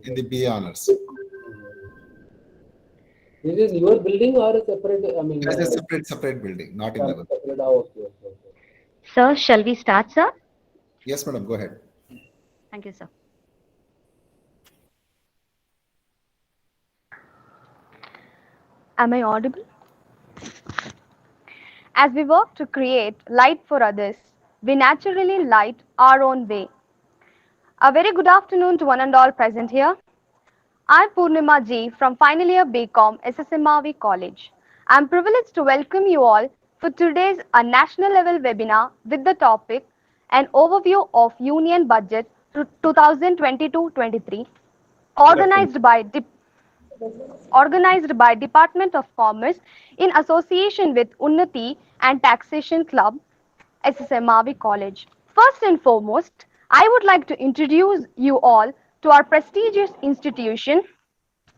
in the BA honors. This is your building or a separate? I mean, It is a separate building, not in level. Okay. Sir, shall we start, sir? Yes, madam. Go ahead. Thank you, sir. Am I audible? As we work to create light for others, we naturally light our own way. A very good afternoon to one and all present here. I'm Purnima Ji from final year BCom SSMRV College. I'm privileged to welcome you all for today's national level webinar with the topic an overview of Union Budget 2022-23 organized by Department of Commerce in association with Unnathi and Taxation Club, SSMRV College. First and foremost, I would like to introduce you all to our prestigious institution,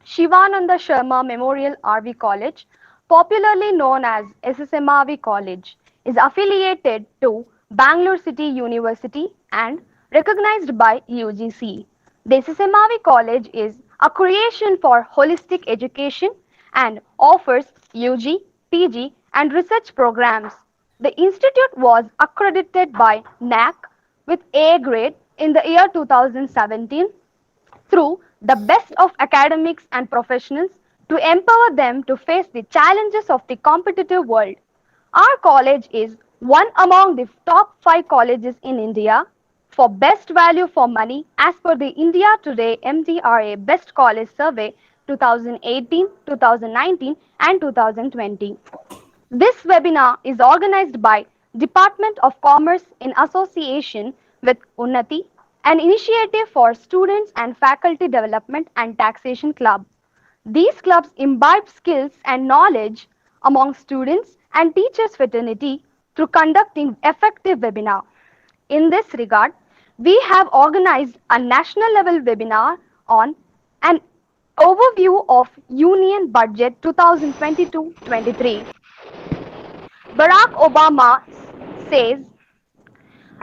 Shivananda Sharma Memorial RV College, popularly known as SSMRV College, is affiliated to Bangalore City University and recognized by UGC. The SSMRV College is a creation for holistic education and offers UG, PG and research programs. The institute was accredited by NAC with A grade in the year 2017 through the best of academics and professionals to empower them to face the challenges of the competitive world. Our college is one among the top 5 colleges in India for best value for money as per the India Today MTRA Best College Survey 2018, 2019 and 2020. This webinar is organized by Department of Commerce in association with Unnathi, an initiative for students and faculty development and taxation club. These clubs imbibe skills and knowledge among students and teachers fraternity through conducting effective webinar. In this regard, we have organized a national level webinar on an overview of Union Budget 2022-23. Barack Obama says,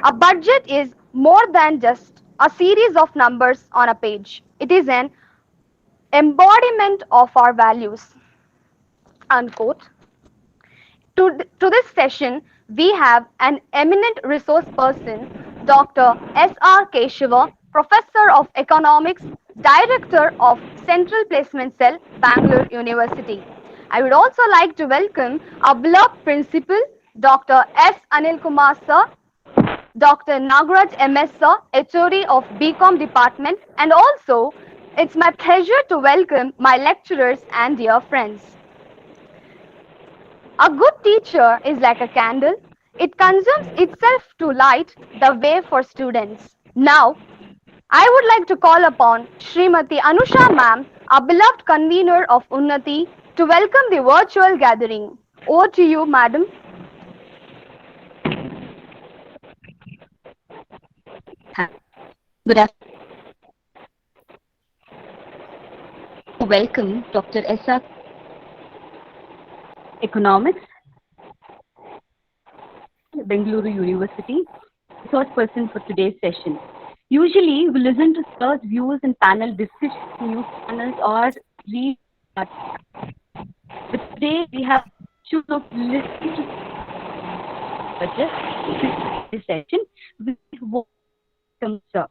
a budget is more than just a series of numbers on a page. It is an embodiment of our values. Unquote. To this session, we have an eminent resource person, Dr. S R Keshava, Professor of Economics, Director of Central Placement Cell, Bangalore University. I would also like to welcome our beloved Principal, Dr. S. Anil Kumar Sir, Dr. Nagraj MS Sir, HOD of BCom Department, and also it's my pleasure to welcome my lecturers and dear friends. A good teacher is like a candle. It consumes itself to light the way for students. Now, I would like to call upon Srimati Anusha Ma'am, our beloved convener of Unnathi, to welcome the virtual gathering. Over to you, Madam. Good afternoon. Welcome Dr. S R Economics, Bangalore University, resource person for today's session. Usually, we listen to sir's views and panel discussions, news channels, or read. But today, we have choose of listening to this session. We welcome sir.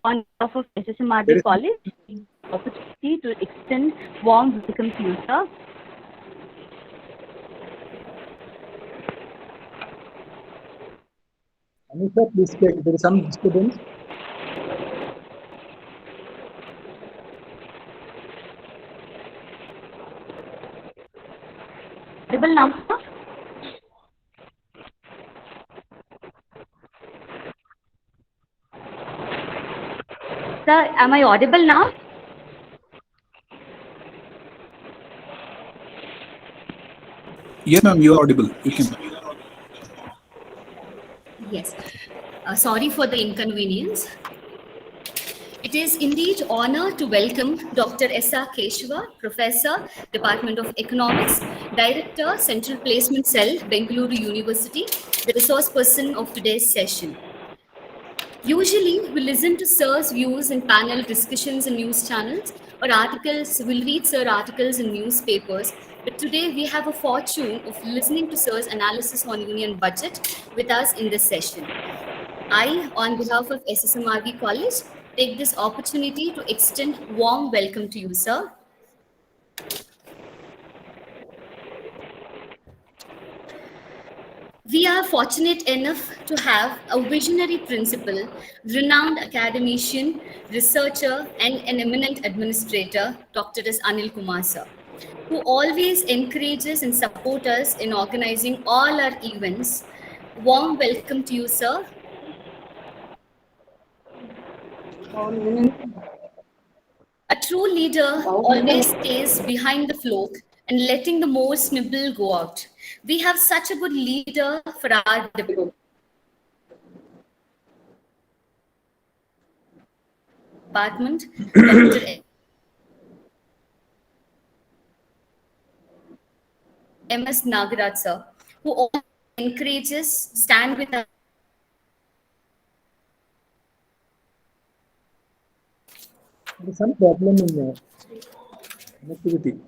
On behalf of SSMRV College, the opportunity to extend warm welcome to you, sir. Anusha, please check. There is some disturbance. Audible now, sir? Sir, am I audible now? Yes, ma'am, you are audible. You can. Yes. Sorry for the inconvenience. It is indeed honor to welcome Dr. S R Keshava, Professor, Department of Economics, Director, Central Placement Cell, Bangalore University, the resource person of today's session. Usually, we listen to Sir's views in panel discussions in news channels or articles. We'll read Sir articles in newspapers. But today, we have a fortune of listening to Sir's analysis on Union budget with us in this session. I, on behalf of SSMRV College, take this opportunity to extend warm welcome to you, sir. We are fortunate enough to have a visionary principal, renowned academician, researcher, and an eminent administrator, Dr. S. Kumar sir, who always encourages and supports us in organizing all our events. Warm welcome to you, sir. A true leader always stays behind the float and letting the more snibble go out. We have such a good leader for our department, Dr. M.S. Nagaraj sir, who always encourages, stand with us. There is some problem in the connectivity.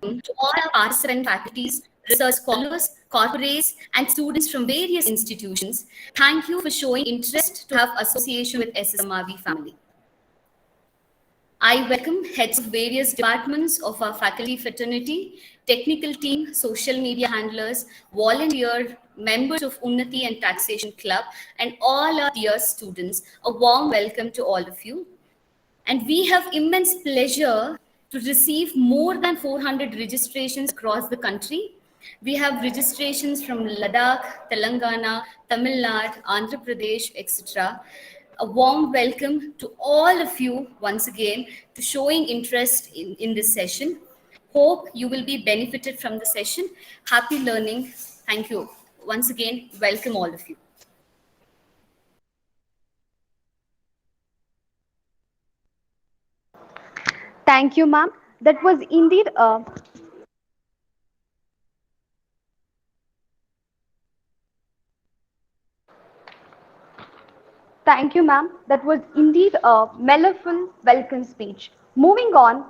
To all our participant faculties, research scholars, corporates, and students from various institutions, thank you for showing interest to have association with SSMRV family. I welcome heads of various departments of our faculty fraternity, technical team, social media handlers, volunteer, members of Unnathi and Taxation Club, and all our dear students. A warm welcome to all of you. And we have immense pleasure to receive more than 400 registrations across the country. We have registrations from Ladakh, Telangana, Tamil Nadu, Andhra Pradesh, etc. A warm welcome to all of you once again to showing interest in this session. Hope you will be benefited from the session. Happy learning. Thank you. Once again, welcome all of you. Thank you, ma'am. That was indeed a Thank you, ma'am. That was indeed a mellowful welcome speech. Moving on,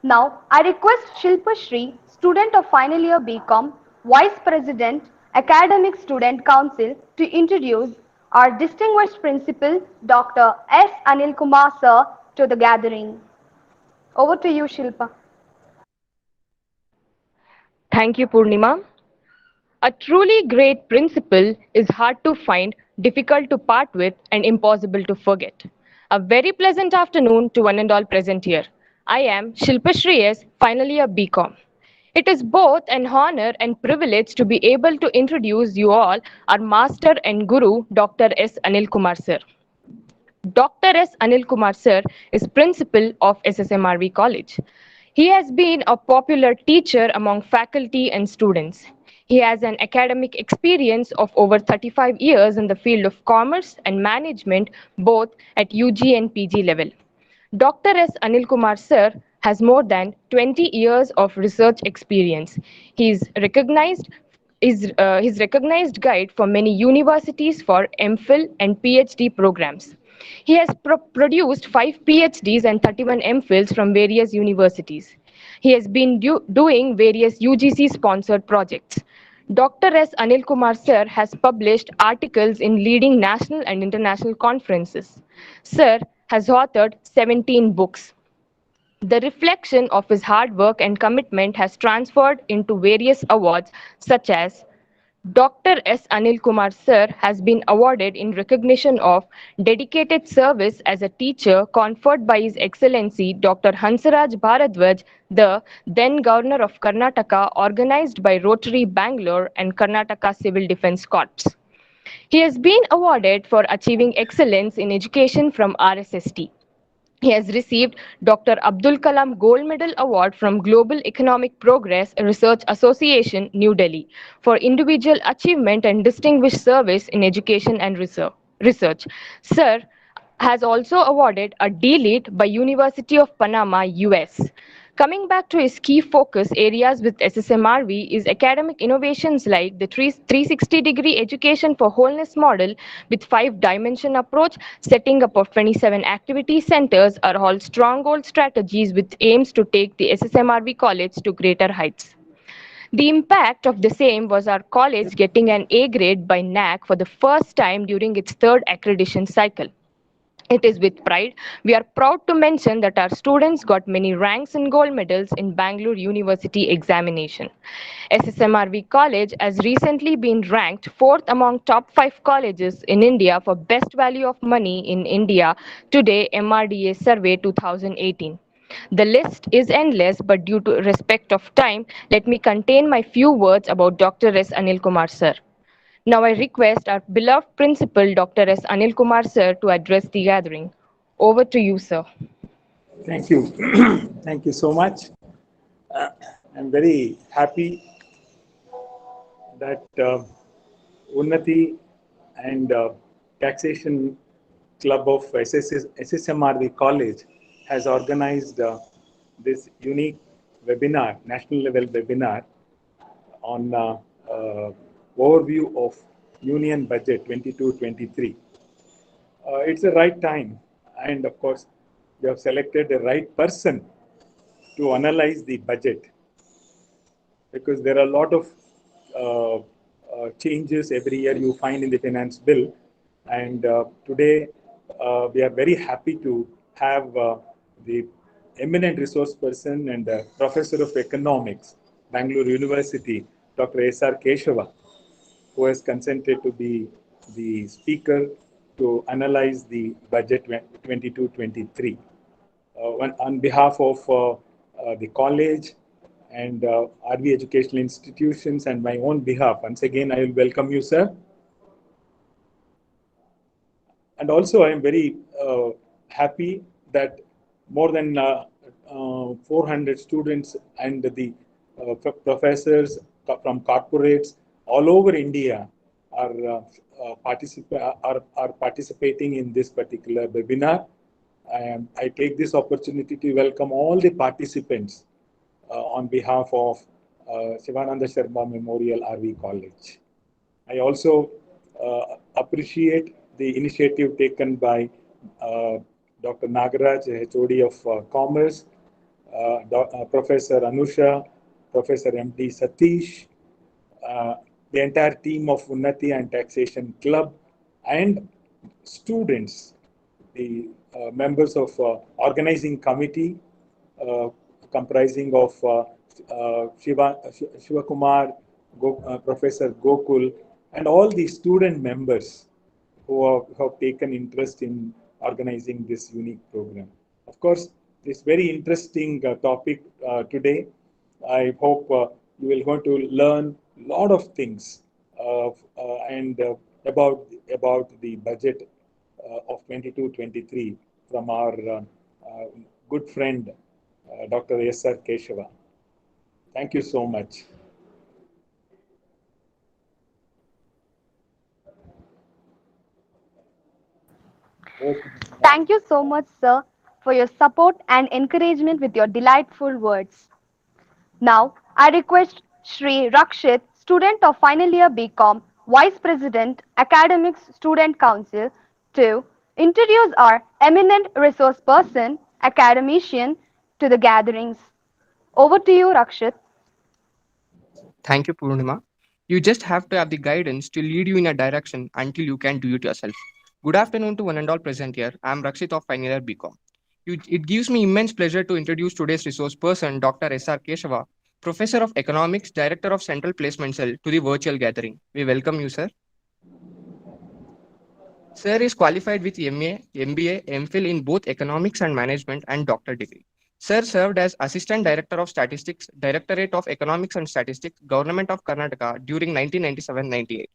now I request Shilpa Shri, student of final year BCom, Vice President, Academic Student Council, to introduce our distinguished principal, Dr. S. Kumar sir, to the gathering. Over to you, Shilpa. Thank you, Purnima. A truly great principle is hard to find, difficult to part with, and impossible to forget. A very pleasant afternoon to one and all present here. I am Shilpa Shreyas, final year BCom. It is both an honor and privilege to be able to introduce you all our master and guru, Dr. S. Kumar sir. Dr. S. Kumar sir is principal of SSMRV College. He has been a popular teacher among faculty and students. He has an academic experience of over 35 years in the field of commerce and management, both at UG and PG level. Dr. S. Kumar sir has more than 20 years of research experience. He is his recognized guide for many universities for MPhil and PhD programs. He has produced 5 PhDs and 31 MPhils from various universities. He has been doing various UGC-sponsored projects. Dr. S. Kumar sir has published articles in leading national and international conferences. Sir has authored 17 books. The reflection of his hard work and commitment has transferred into various awards such as Dr. S. Kumar sir has been awarded in recognition of dedicated service as a teacher conferred by His Excellency Dr. Hansaraj Bharadwaj, the then Governor of Karnataka, organized by Rotary Bangalore and Karnataka Civil Defence Corps. He has been awarded for achieving excellence in education from RSST. He has received Dr. Abdul Kalam Gold Medal Award from Global Economic Progress Research Association, New Delhi, for individual achievement and distinguished service in education and research. Sir has also awarded a D.Litt by University of Panama, US. Coming back to his key focus areas with SSMRV is academic innovations like the 360-degree education for wholeness model with 5-dimension approach, setting up of 27 activity centers are all stronghold strategies with aims to take the SSMRV college to greater heights. The impact of the same was our college getting an A grade by NAC for the first time during its third accreditation cycle. It is with pride we are proud to mention that our students got many ranks and gold medals in Bangalore University examination. SSMRV College has recently been ranked 4th among top 5 colleges in India for best value of money in India today MRDA survey 2018. The list is endless, but due to respect of time, let me contain my few words about Dr. S. Anil Kumar sir. Now I request our beloved principal, Dr. S. Anil Kumar sir, to address the gathering. Over to you, sir. Thank you. Thank you so much. I'm very happy that Unnathi and Taxation Club of SSMRV College has organized this unique webinar, national level webinar on overview of Union Budget 22-23. It's the right time, and of course, you have selected the right person to analyze the budget, because there are a lot of changes every year you find in the finance bill. And today, we are very happy to have the eminent resource person and professor of economics, Bangalore University, Dr. S R Keshava, who has consented to be the speaker to analyze the budget 22-23. On behalf of the college and RV educational institutions and my own behalf, once again, I will welcome you, sir. And also, I am very happy that more than 400 students and the professors from corporates all over India are participating in this particular webinar. I take this opportunity to welcome all the participants on behalf of Shivananda Sharma Memorial RV College. I also appreciate the initiative taken by Dr. Nagaraj, HOD of Commerce, Professor Anusha, Professor M.D. Satish, the entire team of Unnathi and Taxation Club, and students, the members of organizing committee comprising of Shiva Kumar, Professor Gokul, and all the student members who have taken interest in organizing this unique program. Of course, this very interesting topic today. I hope you will going to learn a lot of things and about the budget of 22-23 from our good friend Dr. S R Keshava. Thank you so much. Thank you so much, sir, for your support and encouragement with your delightful words. Now, I request Shri Rakshit, student of final year BCom, Vice President, Academics Student Council, to introduce our eminent resource person, academician, to the gatherings. Over to you, Rakshit. Thank you, Purnima. You just have to have the guidance to lead you in a direction until you can do it yourself. Good afternoon to one and all present here. I am Rakshit of final year BCom. It gives me immense pleasure to introduce today's resource person, Dr. S R Keshava, Professor of Economics, Director of Central Placement Cell, to the virtual gathering. We welcome you, sir. Sir is qualified with MA, MBA, MPhil in both Economics and Management and Doctor degree. Sir served as Assistant Director of Statistics, Directorate of Economics and Statistics, Government of Karnataka during 1997-98,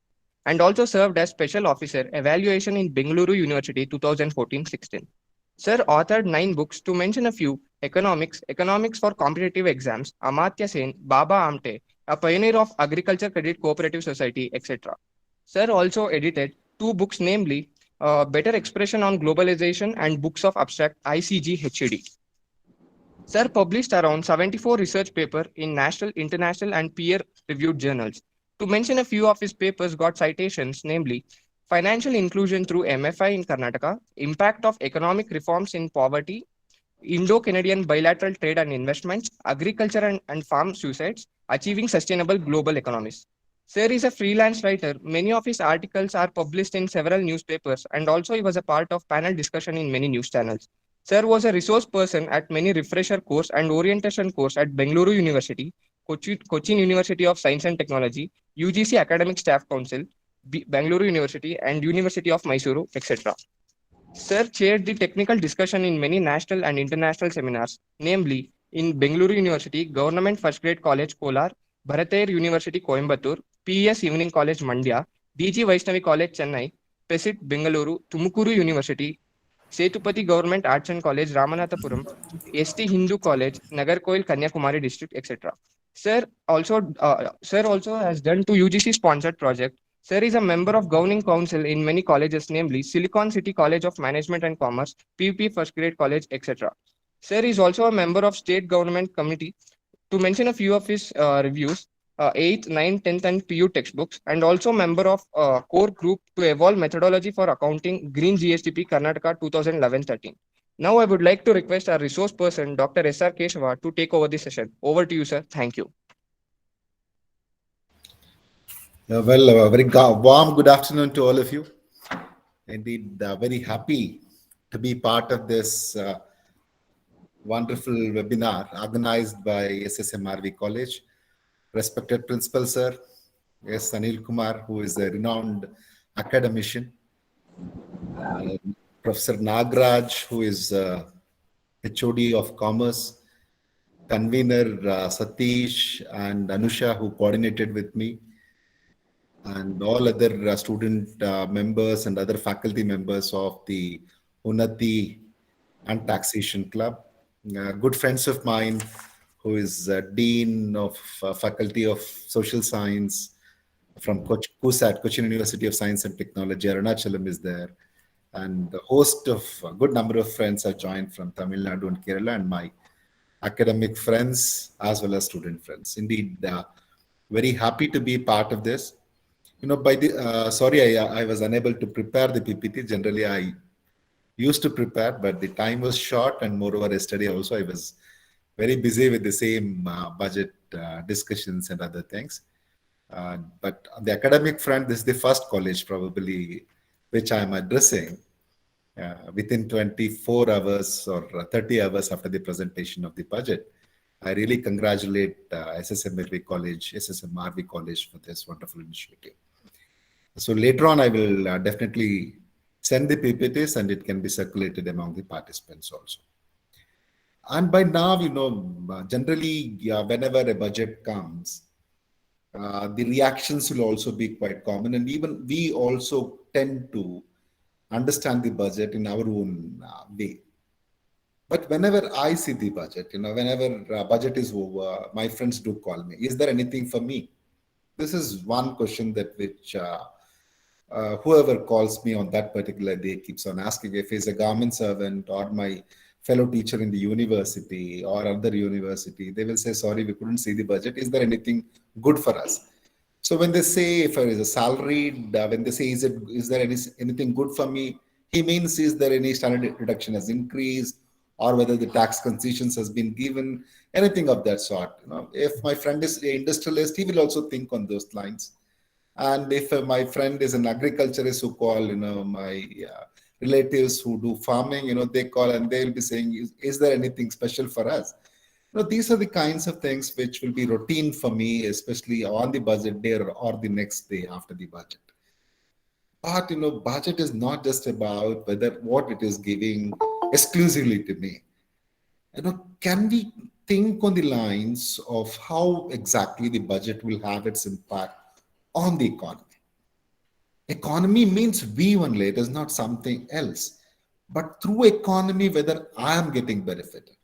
and also served as Special Officer Evaluation in Bangalore University 2014-16. Sir authored 9 books, to mention a few: Economics, Economics for Competitive Exams, Amartya Sen, Baba Amte, a pioneer of Agriculture Credit Cooperative Society, etc. Sir also edited 2 books, namely Better Expression on Globalization and Books of Abstract, ICG HAD. Sir published around 74 research papers in national, international, and peer-reviewed journals. To mention a few of his papers got citations, namely Financial Inclusion through MFI in Karnataka, Impact of Economic Reforms in Poverty, Indo-Canadian Bilateral Trade and Investments, Agriculture and Farm Suicides, Achieving Sustainable Global Economies. Sir is a freelance writer. Many of his articles are published in several newspapers, and also he was a part of panel discussion in many news channels. Sir was a resource person at many refresher course and orientation course at Bangalore University, Cochin University of Science and Technology, UGC Academic Staff Council, Bangalore University, and University of Mysuru, etc. Sir chaired the technical discussion in many national and international seminars, namely in Bangalore University, Government First Grade College, Kolar, Bharatayar University, Coimbatore, PES Evening College, Mandya, DG Vaishnavi College, Chennai, PESIT, Bengaluru, Tumukuru University, Setupati Government Arts and College, Ramanathapuram, ST Hindu College, Nagarkoil, Kanyakumari District, etc. Sir also has done two UGC sponsored projects. Sir is a member of governing council in many colleges, namely Silicon City College of Management and Commerce, PUP First Grade College, etc. Sir is also a member of state government committee. To mention a few of his reviews, 8th, 9th, 10th, and PU textbooks, and also member of core group to evolve methodology for accounting Green GSTP Karnataka 2011-13. Now I would like to request our resource person, Dr. S R Keshava, to take over the session. Over to you, sir. Thank you. Very warm good afternoon to all of you. Indeed, very happy to be part of this wonderful webinar organized by SSMRV College. Respected Principal Sir, S. Anil Kumar, who is a renowned academician. Professor Nagraj, who is HOD of Commerce. Convener Satish and Anusha, who coordinated with me. And all other student members and other faculty members of the Unnathi and Taxation Club. Good friends of mine, who is Dean of Faculty of Social Science from CUSAT, Cochin University of Science and Technology. Arunachalam is there. And a host of a good number of friends have joined from Tamil Nadu and Kerala, and my academic friends as well as student friends. Indeed, very happy to be part of this. Sorry, I was unable to prepare the PPT. Generally, I used to prepare, but the time was short, and moreover, yesterday also I was very busy with the same budget discussions and other things. But on the academic front, this is the first college probably which I am addressing within 24 hours or 30 hours after the presentation of the budget. I really congratulate SSMRV College for this wonderful initiative. So later on, I will definitely send the PPTs and it can be circulated among the participants also. And by now, generally, whenever a budget comes, the reactions will also be quite common. And even we also tend to understand the budget in our own way. But whenever I see the budget, whenever budget is over, my friends do call me. Is there anything for me? This is one question that which whoever calls me on that particular day keeps on asking. If he's a government servant or my fellow teacher in the university or other university, they will say, sorry, we couldn't see the budget. Is there anything good for us? So when they say, if I is a salaried, when they say, is there anything good for me? He means, is there any standard deduction has increased, or whether the tax concessions has been given, anything of that sort. If my friend is an industrialist, he will also think on those lines. And if my friend is an agriculturist who call, my relatives who do farming, they call and they'll be saying, is there anything special for us? These are the kinds of things which will be routine for me, especially on the budget day or the next day after the budget. But, budget is not just about what it is giving exclusively to me. Can we think on the lines of how exactly the budget will have its impact on the economy? Economy means we only, it is not something else. But through economy, whether I am getting benefited.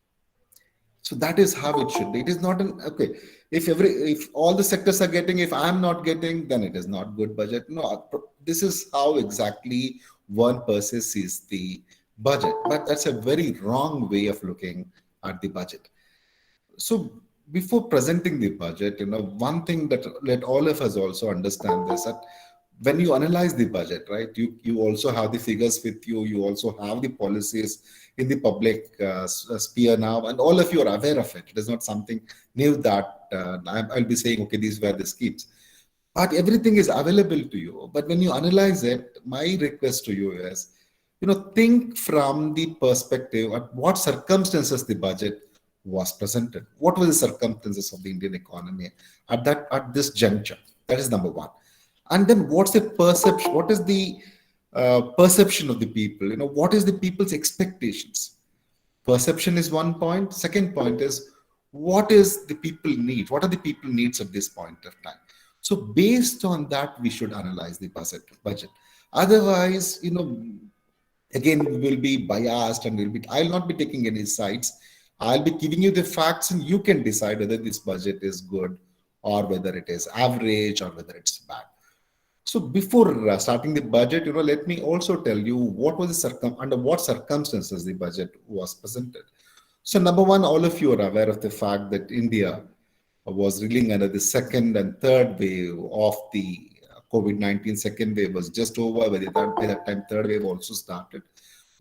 So that is how it should be. It is not okay. If all the sectors are getting, if I am not getting, then it is not good budget. No, this is how exactly one person sees the budget. But that's a very wrong way of looking at the budget. So before presenting the budget, one thing that let all of us also understand is that when you analyze the budget, right, you also have the figures with you. You also have the policies in the public sphere now, and all of you are aware of it. It is not something new that I'll be saying, okay, these were the schemes. But everything is available to you. But when you analyze it, my request to you is, think from the perspective at what circumstances the budget was presented. What were the circumstances of the Indian economy at this juncture? That is number one. And then what's the perception? What is the perception of the people? What is the people's expectations? Perception is one point. Second point is what is the people need? What are the people needs at this point of time? So based on that, we should analyze the budget. Otherwise, again, we will be biased and I'll not be taking any sides. I'll be giving you the facts and you can decide whether this budget is good or whether it is average or whether it's bad. So before starting the budget, let me also tell you what was under what circumstances the budget was presented. So number one, all of you are aware of the fact that India was reeling under the second and third wave of the COVID-19. Second wave was just over. By that time, third wave also started.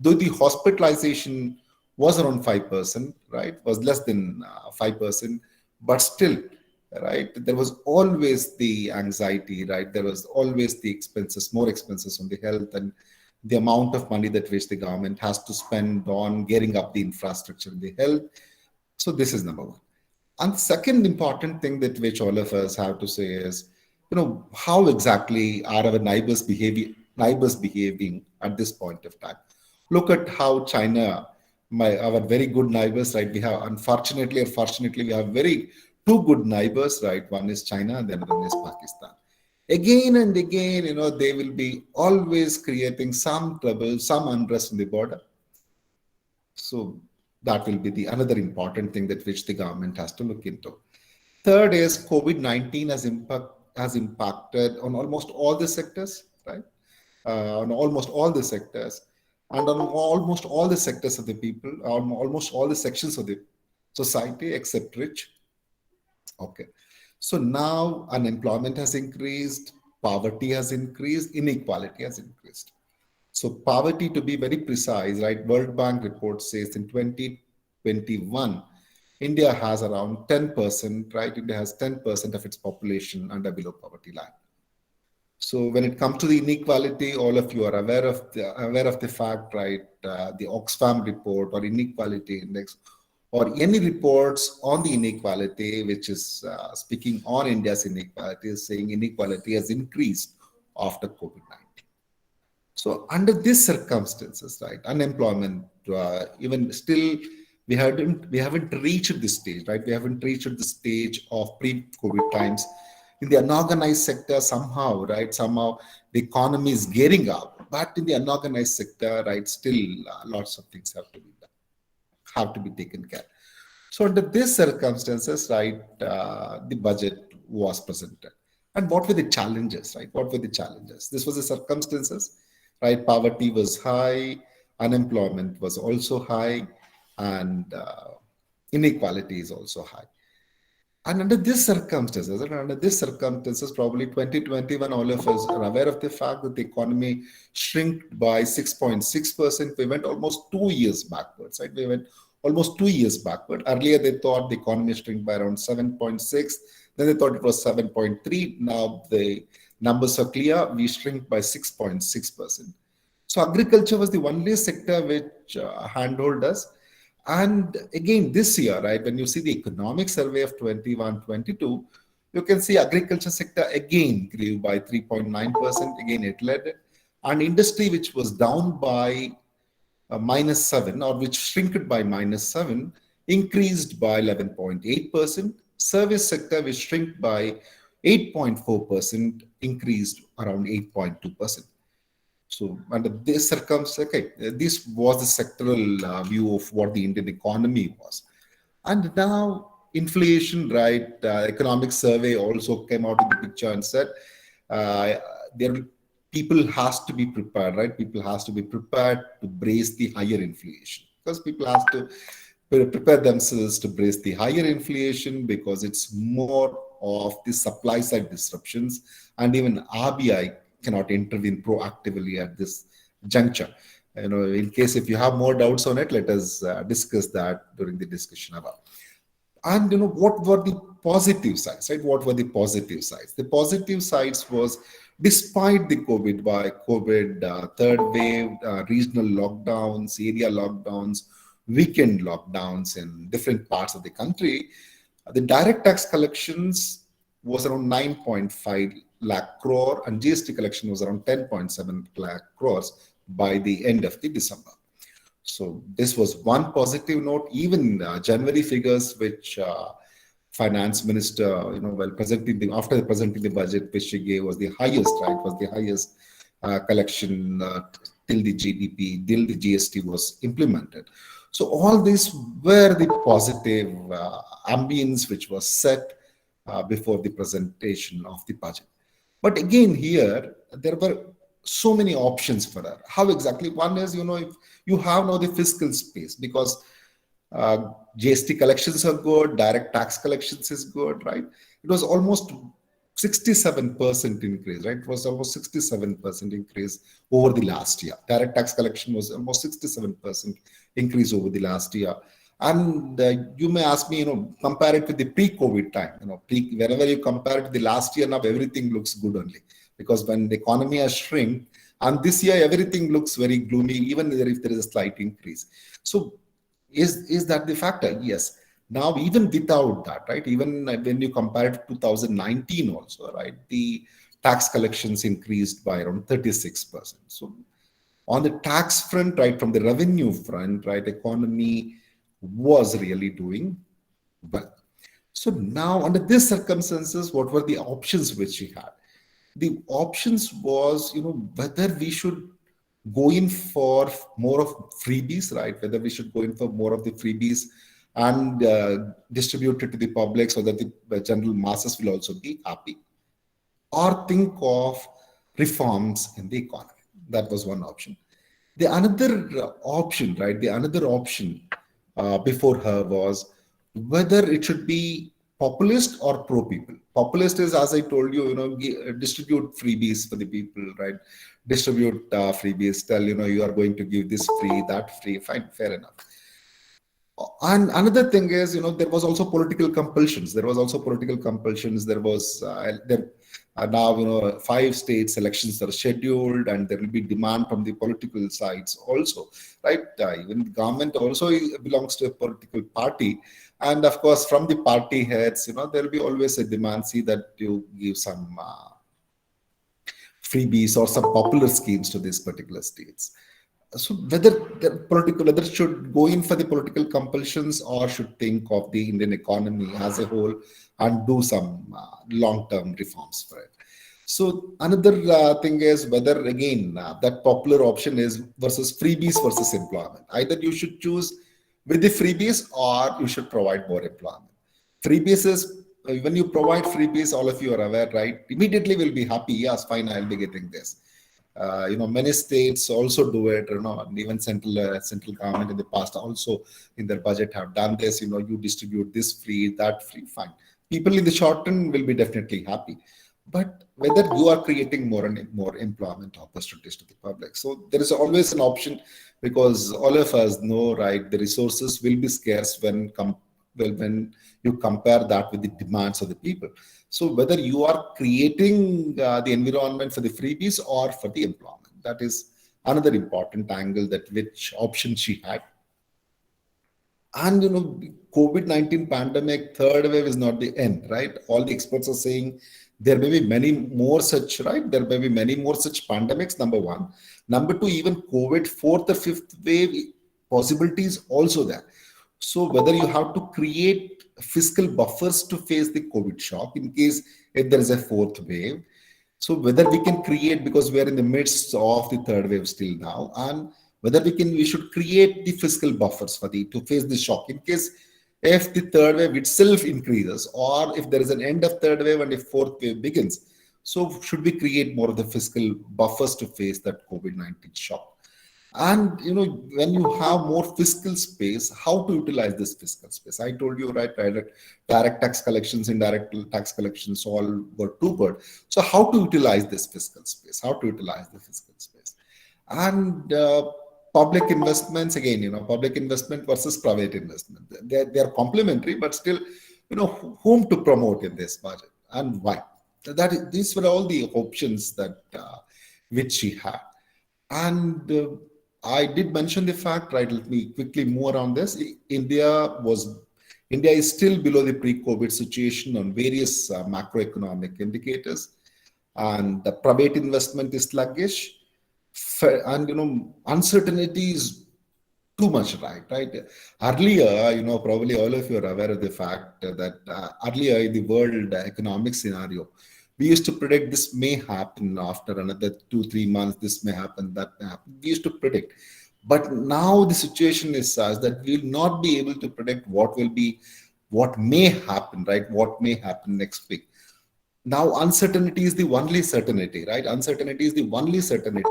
Though the hospitalization was around 5%, right, was less than 5%, but still, right, there was always the anxiety, right, there was always the expenses, more expenses on the health and the amount of money that which the government has to spend on gearing up the infrastructure in the health. So this is number one. And the second important thing that which all of us have to say is, how exactly are our neighbors behaving at this point of time? Look at how China, our very good neighbors, right? We have, unfortunately or fortunately, we have two good neighbors, right? One is China and the other one is Pakistan. Again and again, they will be always creating some trouble, some unrest in the border. So that will be the another important thing that which the government has to look into. Third is COVID-19 has impacted on almost all the sectors, right? On almost all the sectors and on almost all the sectors of the people, on almost all the sections of the society except rich. Okay. So now unemployment has increased, poverty has increased, inequality has increased. So poverty, to be very precise, right, World Bank report says in 2021, India has around 10%, right? India has 10% of its population under below poverty line. So when it comes to the inequality, all of you are aware of the fact, right? The Oxfam report or inequality index or any reports on the inequality, which is speaking on India's inequality, is saying inequality has increased after COVID-19. So under these circumstances, right, unemployment, even still, we haven't reached this stage, right? We haven't reached the stage of pre-COVID times. In the unorganized sector, somehow the economy is gearing up, but in the unorganized sector, right, still lots of things have to be taken care. So under these circumstances, right, the budget was presented. And what were the challenges, right? What were the challenges? This was the circumstances, right? Poverty was high, unemployment was also high, and inequality is also high. And under these circumstances, probably 2021, all of us are aware of the fact that the economy shrinked by 6.6%. We went almost 2 years backwards, right? We went almost 2 years backward. Earlier, they thought the economy shrink by around 7.6. Then they thought it was 7.3. Now the numbers are clear. We shrink by 6.6%. So agriculture was the only sector which handled us. And again, this year, right, when you see the economic survey of 21-22, you can see agriculture sector again grew by 3.9%. Again, it led it. And industry, which was down by -7 or which shrinked by -7, increased by 11.8%. Service sector, which shrink by 8.4%, increased around 8.2%. So under this circumstance, okay, this was the sectoral view of what the Indian economy was. And now inflation, right, economic survey also came out in the picture and said people has to be prepared, right? People has to be prepared to brace the higher inflation because people prepare themselves to brace the higher inflation because it's more of the supply side disruptions, and even RBI cannot intervene proactively at this juncture. In case if you have more doubts on it, let us discuss that during the discussion about. And what were the positive sides, right? What were the positive sides? The positive sides was, despite the COVID third wave, regional lockdowns, area lockdowns, weekend lockdowns in different parts of the country, the direct tax collections was around 9.5 lakh crore, and GST collection was around 10.7 lakh crores by the end of the December. So this was one positive note. Even January figures, which finance minister, while after presenting the budget, which she gave, was the highest, right? Was the highest collection till the GDP, till the GST was implemented. So all these were the positive ambience which was set before the presentation of the budget. But again, here there were so many options for her. How exactly? One is, if you have now the fiscal space, because GST collections are good, direct tax collections is good, right? It was almost 67% increase, right? It was almost 67% increase over the last year. Direct tax collection was almost 67% increase over the last year. And you may ask me, compare it with the pre-COVID time. Whenever you compare it to the last year, now everything looks good only. Because when the economy has shrunk, and this year everything looks very gloomy, even if there is a slight increase. So is that the factor? Yes. Now, even without that, right, even when you compare it to 2019 also, right, the tax collections increased by around 36%. So on the tax front, right, from the revenue front, right, economy was really doing well. So now, under these circumstances, what were the options which we had? The options was, whether we should go in for more of freebies, right? Whether we should go in for more of the freebies and distribute it to the public so that the general masses will also be happy, or think of reforms in the economy. That was one option. The another option, right? The another option before her was whether it should be populist or pro-people. Populist is, as I told you, distribute freebies for the people, right? Distribute freebies, tell, you are going to give this free, that free, fine, fair enough. And another thing is, there was also political compulsions. There was now, 5 states elections are scheduled, and there will be demand from the political sides also, right? Even the government also belongs to a political party. And of course, from the party heads, there will be always a demand, see that you give some freebies or some popular schemes to these particular states. So whether should go in for the political compulsions or should think of the Indian economy as a whole and do some long-term reforms for it. So another thing is whether, again, that popular option is versus freebies versus employment. Either you should choose with the freebies or you should provide more employment. Freebies is, when you provide freebies, all of you are aware, right? Immediately we'll be happy. Yes, fine, I'll be getting this. Many states also do it, and even central government in the past also in their budget have done this. You distribute this free, that free, fine. People in the short term will be definitely happy. But whether you are creating more and more employment opportunities to the public. So there is always an option, because all of us know, right, the resources will be scarce when you compare that with the demands of the people. So whether you are creating the environment for the freebies or for the employment, that is another important angle, that which option she had. And COVID-19 pandemic third wave is not the end, right? All the experts are saying there may be many more such, right? There may be many more such pandemics, number one. Number two, even COVID fourth or fifth wave possibilities also there. So whether you have to create fiscal buffers to face the COVID shock in case if there is a fourth wave. So whether we can create, because we are in the midst of the third wave still now, and whether we should create the fiscal buffers to face the shock in case if the third wave itself increases, or if there is an end of third wave and if fourth wave begins. So should we create more of the fiscal buffers to face that COVID-19 shock? And when you have more fiscal space, how to utilize this fiscal space? I told you, right, direct tax collections, indirect tax collections, all were too good. So how to utilize this fiscal space? How to utilize the fiscal space? And public investments, again, public investment versus private investment. They are complementary, but still, whom to promote in this budget and why? These were all the options that which she had. And I did mention the fact, right? Let me quickly move on this. India is still below the pre-COVID situation on various macroeconomic indicators, and the private investment is sluggish, and uncertainty is too much, right? Earlier, probably all of you are aware of the fact that earlier in the world economic scenario, we used to predict this may happen after another 2-3 months, this may happen, that may happen. We used to predict. But now the situation is such that we will not be able to predict what may happen, right? What may happen next week. Now, uncertainty is the only certainty, right? Uncertainty is the only certainty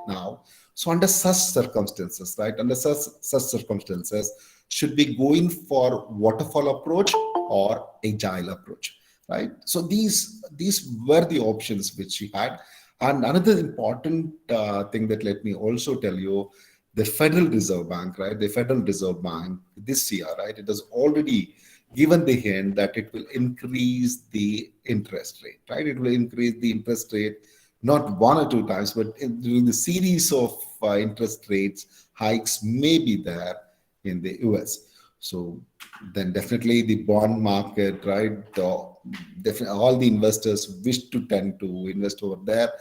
now. So under such circumstances, right? Under such circumstances, should we go in for waterfall approach or agile approach? Right. So these were the options which we had. And another important thing that let me also tell you, the Federal Reserve Bank, right? The Federal Reserve Bank this year, right? It has already given the hint that it will increase the interest rate, right? It will increase the interest rate not 1 or 2 times, but during the series of interest rates hikes may be there in the US. So then definitely the bond market, right? Definitely all the investors wish to tend to invest over there.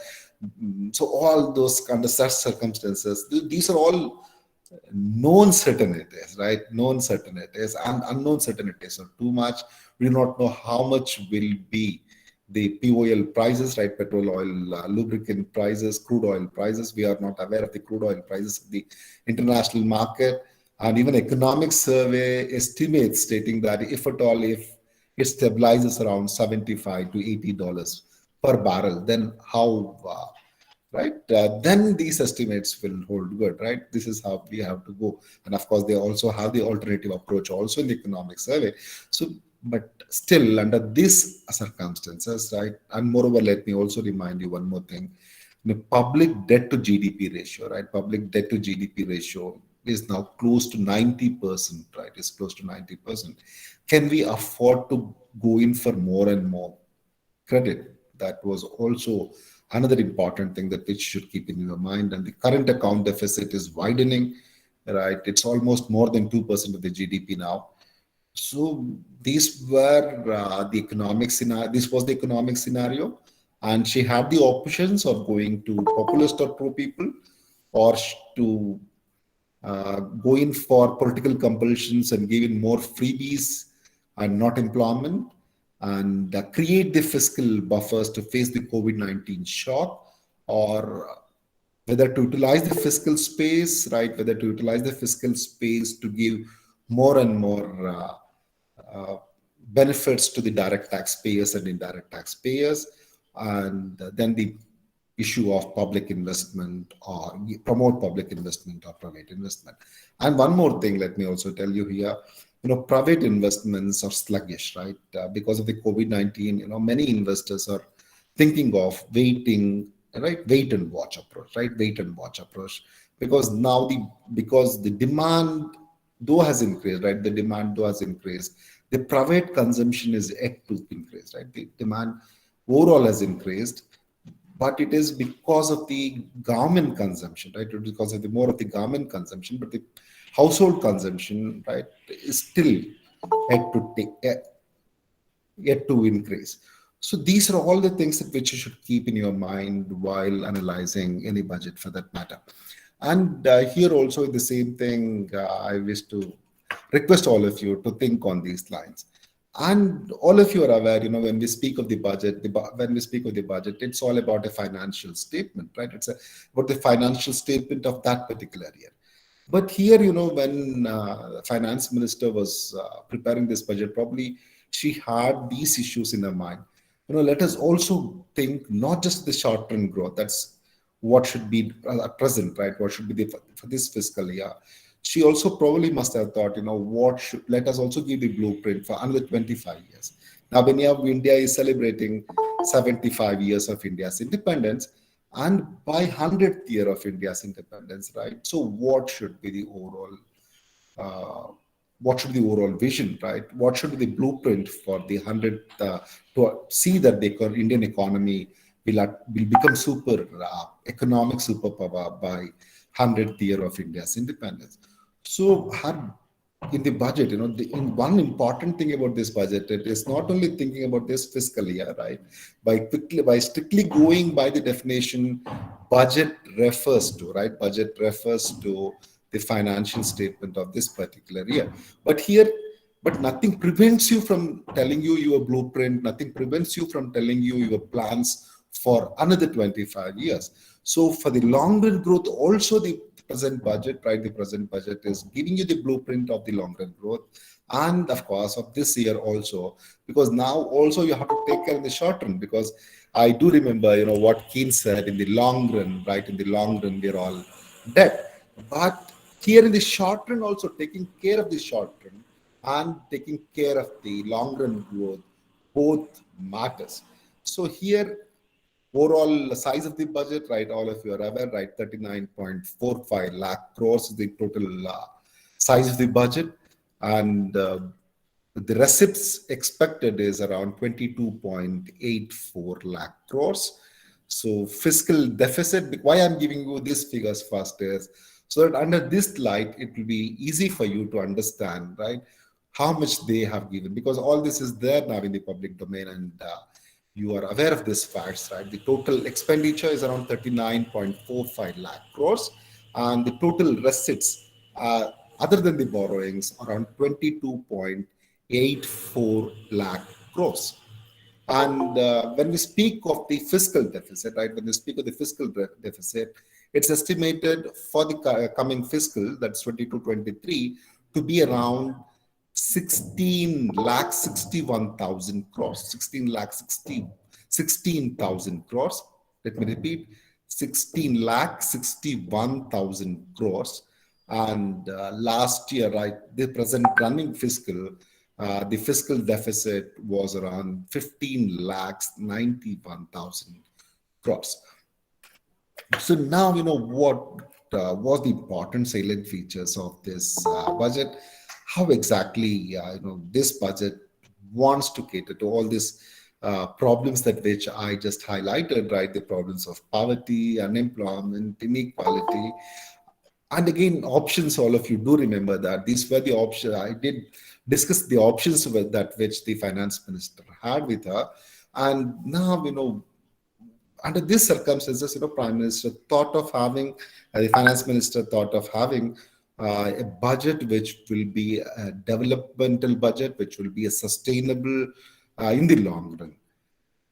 So all those kind of such circumstances, these are all known certainties, right? Known certainties, and unknown certainties are too much. We do not know how much will be the POL prices, right? Petrol oil, lubricant prices, crude oil prices. We are not aware of the crude oil prices of the international market. And even economic survey estimates stating that if at all, if it stabilizes around $75 to $80 per barrel, then how, right? Then these estimates will hold good, right? This is how we have to go. And of course, they also have the alternative approach also in the economic survey. So, but still under these circumstances, right? And moreover, let me also remind you one more thing. The public debt to GDP ratio, right? Public debt to GDP ratio is now close to 90%, right? It's close to 90%. Can we afford to go in for more and more credit? That was also another important thing that which should keep in your mind. And the current account deficit is widening, right? It's almost more than 2% of the GDP now. So these were the economic scenario. This was the economic scenario, and she had the options of going to populist or pro people, or to go in for political compulsions and give in more freebies and not employment, and create the fiscal buffers to face the COVID-19 shock, or whether to utilize the fiscal space, right? Whether to utilize the fiscal space to give more and more benefits to the direct taxpayers and indirect taxpayers, and then the issue of public investment, or promote public investment or private investment. And one more thing, let me also tell you here, private investments are sluggish, right? Because of the COVID-19, many investors are thinking of waiting, right? Wait and watch approach, right? Wait and watch approach. Because now because the demand though has increased, right? The demand though has increased, the private consumption is yet to increase, right? The demand overall has increased, but it is because of the government consumption, right? It is because of the more of the government consumption, but the household consumption, right, is still yet to increase. So these are all the things that which you should keep in your mind while analyzing any budget for that matter. And here also the same thing, I wish to request all of you to think on these lines. And all of you are aware, when we speak of the budget, it's all about a financial statement, right? It's about the financial statement of that particular year. But here, when finance minister was preparing this budget, probably she had these issues in her mind. Let us also think not just the short-term growth. That's what should be at present, right? What should be for this fiscal year. She also probably must have thought, let us also give the blueprint for another 25 years. Now, when India is celebrating 75 years of India's independence, and by 100th year of India's independence, right? So what should be the overall vision, right? What should be the blueprint for the 100th, to see that the Indian economy will become economic superpower by 100th year of India's independence. So in the budget, in one important thing about this budget, it is not only thinking about this fiscal year, right? By strictly going by the definition, budget refers to, right? Budget refers to the financial statement of this particular year. But nothing prevents you from telling you your blueprint. Nothing prevents you from telling you your plans for another 25 years. So for the long-run growth, also the present budget, right? The present budget is giving you the blueprint of the long-run growth, and of course of this year also, because now also you have to take care in the short run. Because I do remember, what Keynes said, in the long run, right? In the long run, we're all dead. But here in the short run, also taking care of the short run and taking care of the long-run growth, both matters. So here, overall size of the budget, right, all of you are aware, right, 39.45 lakh crores is the total size of the budget, and the receipts expected is around 22.84 lakh crores. So fiscal deficit, why I'm giving you these figures first is so that under this light, it will be easy for you to understand, right, how much they have given, because all this is there now in the public domain, and you are aware of this facts, right? The total expenditure is around 39.45 lakh crores, and the total receipts, other than the borrowings, around 22.84 lakh crores. And when we speak of the fiscal deficit, right? When we speak of the fiscal deficit, it's estimated for the coming fiscal, that's 22-23, to be around 16,61,000 crores. 16,000 crores. Let me repeat, 16,61,000 crores. And last year, right, the present running fiscal, the fiscal deficit was around 15,91,000 crores. So now, what was the important salient features of this budget? How exactly, this budget wants to cater to all these problems which I just highlighted, right? The problems of poverty, unemployment, inequality. And again, options, all of you do remember that these were the options. I did discuss the options which the finance minister had with her. And now, under these circumstances, Prime Minister thought of having, the finance minister thought of having a budget which will be a developmental budget, which will be a sustainable in the long run.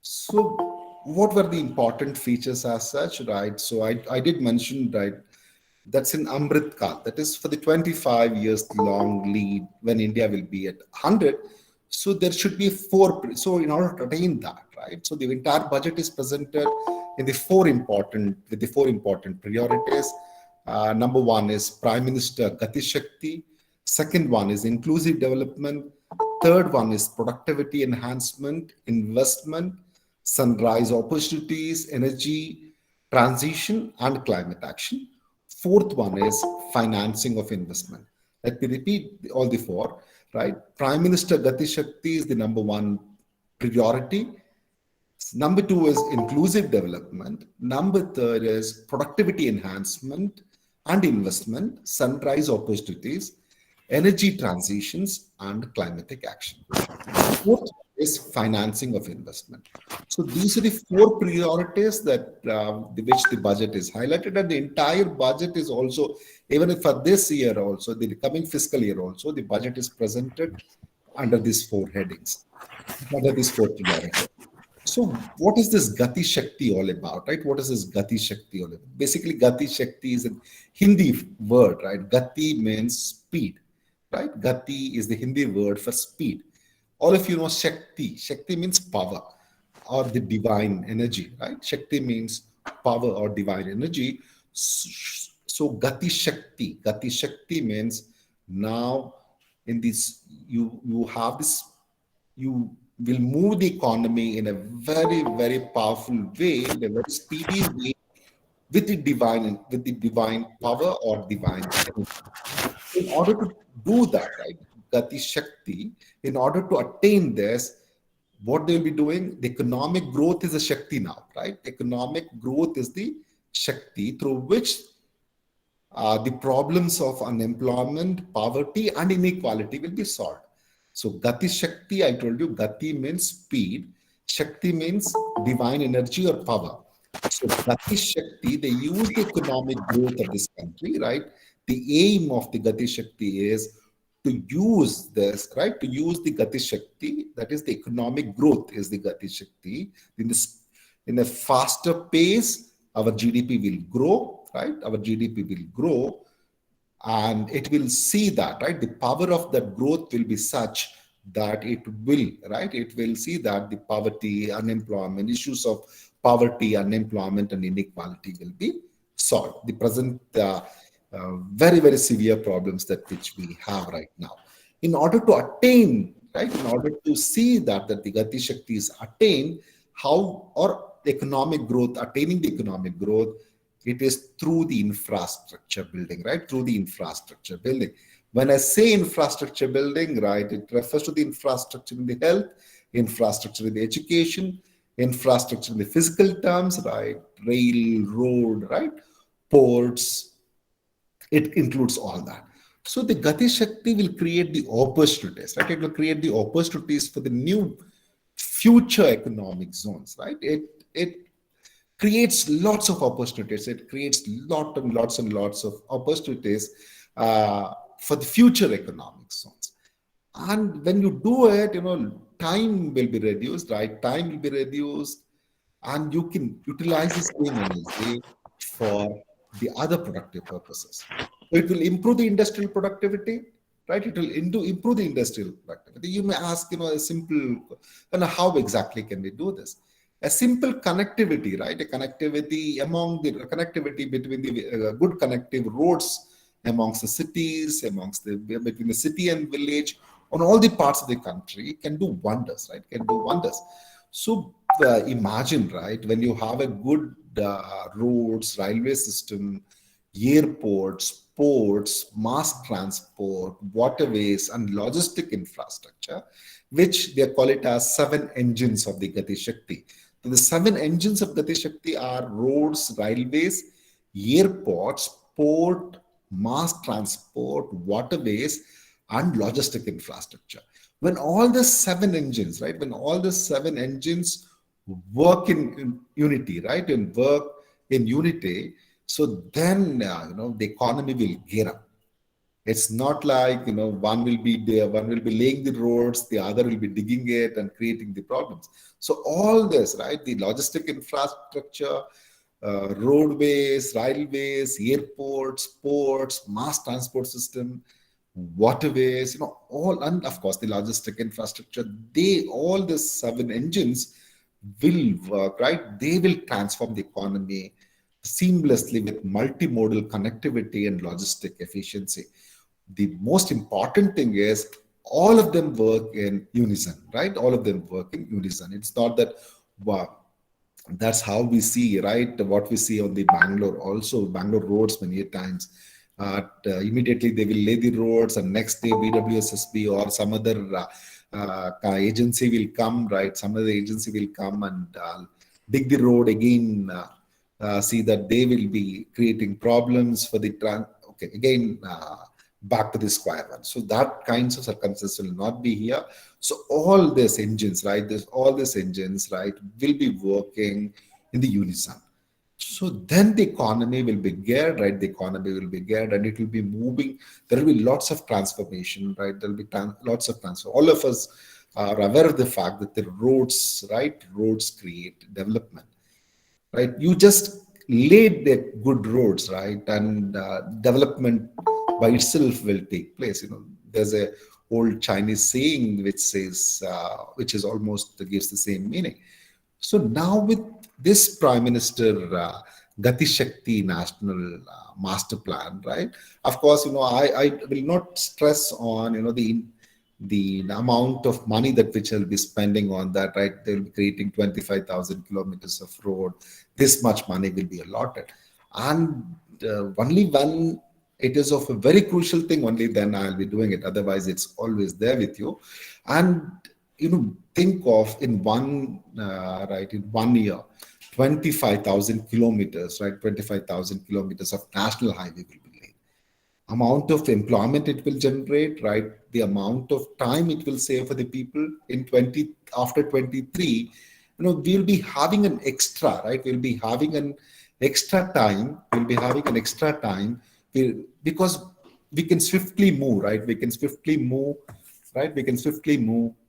So what were the important features as such, right? So I did mention, right, that's in Amrit Kal. That is for the 25 years long lead when India will be at 100. So there should be so in order to attain that, right? So the entire budget is presented in the four important priorities. Number one is Prime Minister Gati Shakti. Second one is inclusive development. Third one is productivity enhancement, investment, sunrise opportunities, energy transition, and climate action. Fourth one is financing of investment. Let me repeat all the four, right? Prime Minister Gati Shakti is the number one priority. Number two is inclusive development. Number third is productivity enhancement and investment, sunrise opportunities, energy transitions, and climatic action. Fourth is financing of investment. So these are the four priorities that which the budget is highlighted, and the entire budget is also, even if for this year also, the coming fiscal year also, the budget is presented under these four headings, under these four priorities. So what is this Gati Shakti all about, right? What is this Gati Shakti all about? Basically, Gati Shakti is a Hindi word, right? Gati means speed, right? Gati is the Hindi word for speed. All of you know Shakti. Shakti means power or the divine energy, right? Shakti means power or divine energy. So Gati Shakti means now in this you have this, you will move the economy in a very, very powerful way, in a very speedy way, with the divine power or divine energy. In order to do that, right, Gati Shakti, in order to attain this, what they'll be doing, the economic growth is a Shakti now, right? Economic growth is the Shakti through which the problems of unemployment, poverty, and inequality will be solved. So, Gati Shakti, I told you, Gati means speed, Shakti means divine energy or power. So, Gati Shakti, they use the economic growth of this country, right? The aim of the Gati Shakti is to use this, right? To use the Gati Shakti, that is the economic growth, is the Gati Shakti. In a faster pace, our GDP will grow, right? Our GDP will grow, and it will see that, right? The power of that growth will be such that it will, right? It will see that the poverty, unemployment, issues of poverty, unemployment, and inequality will be solved. The present very, very severe problems that which we have right now. In order to attain, right? In order to see that the Gati Shakti is attained, how or economic growth, attaining the economic growth, it is through the infrastructure building, right? Through the infrastructure building. When I say infrastructure building, right, it refers to the infrastructure in the health, infrastructure in the education, infrastructure in the physical terms, right? Rail, road, right? Ports. It includes all that. So the Gati Shakti will create the opportunities, right? It will create the opportunities for the new future economic zones, right? It creates lots of opportunities. It creates lots and lots of opportunities for the future economic zones. And when you do it, time will be reduced, right? Time will be reduced, and you can utilize the same energy for the other productive purposes. So it will improve the industrial productivity, right? It will improve the industrial productivity. You may ask, a simple, how exactly can we do this? A simple connectivity, right? A connectivity between the good connective roads amongst the cities, between the city and village, on all the parts of the country can do wonders, right? Can do wonders. So imagine, right, when you have a good roads, railway system, airports, ports, mass transport, waterways, and logistic infrastructure, which they call it as 7 engines of the Gati Shakti. So the 7 engines of Gati Shakti are roads, railways, airports, port, mass transport, waterways, and logistic infrastructure. When all the 7 engines, right, when all the 7 engines work in unity, right, and work in unity, so then, the economy will gear up. It's not like, one will be there, one will be laying the roads, the other will be digging it and creating the problems. So all this, right, the logistic infrastructure, roadways, railways, airports, ports, mass transport system, waterways, all, and of course the logistic infrastructure, all these 7 engines will work, right? They will transform the economy seamlessly with multimodal connectivity and logistic efficiency. The most important thing is all of them work in unison, right? All of them work in unison. It's not that, that's how we see, right? What we see on the Bangalore roads many times. Immediately they will lay the roads, and next day BWSSB or some other agency will come, right? Some other agency will come and dig the road again, see that they will be creating problems for the back to the square one. So that kinds of circumstances will not be here. So all these engines, right, will be working in the unison. So then the economy will be geared, right? The economy will be geared and it will be moving. There will be lots of transformation, right? There will be lots of transformation. All of us are aware of the fact that the roads, right? Roads create development, right? You just laid the good roads, right? And development by itself will take place. There's a old Chinese saying which says, which is almost gives the same meaning. So now with this Prime Minister Gati Shakti National Master Plan, right? Of course, I will not stress on, the amount of money that which I'll be spending on that, right? They'll be creating 25,000 kilometers of road. This much money will be allotted. And only when it is of a very crucial thing, only then I'll be doing it. Otherwise, it's always there with you. And, think of in one year, 25,000 kilometers, right? 25,000 kilometers of national highway will be laid. Amount of employment it will generate, right? The amount of time it will save for the people after 23, we'll be having an extra, right? We'll be having an extra time. Because we can swiftly move, right? We can swiftly move,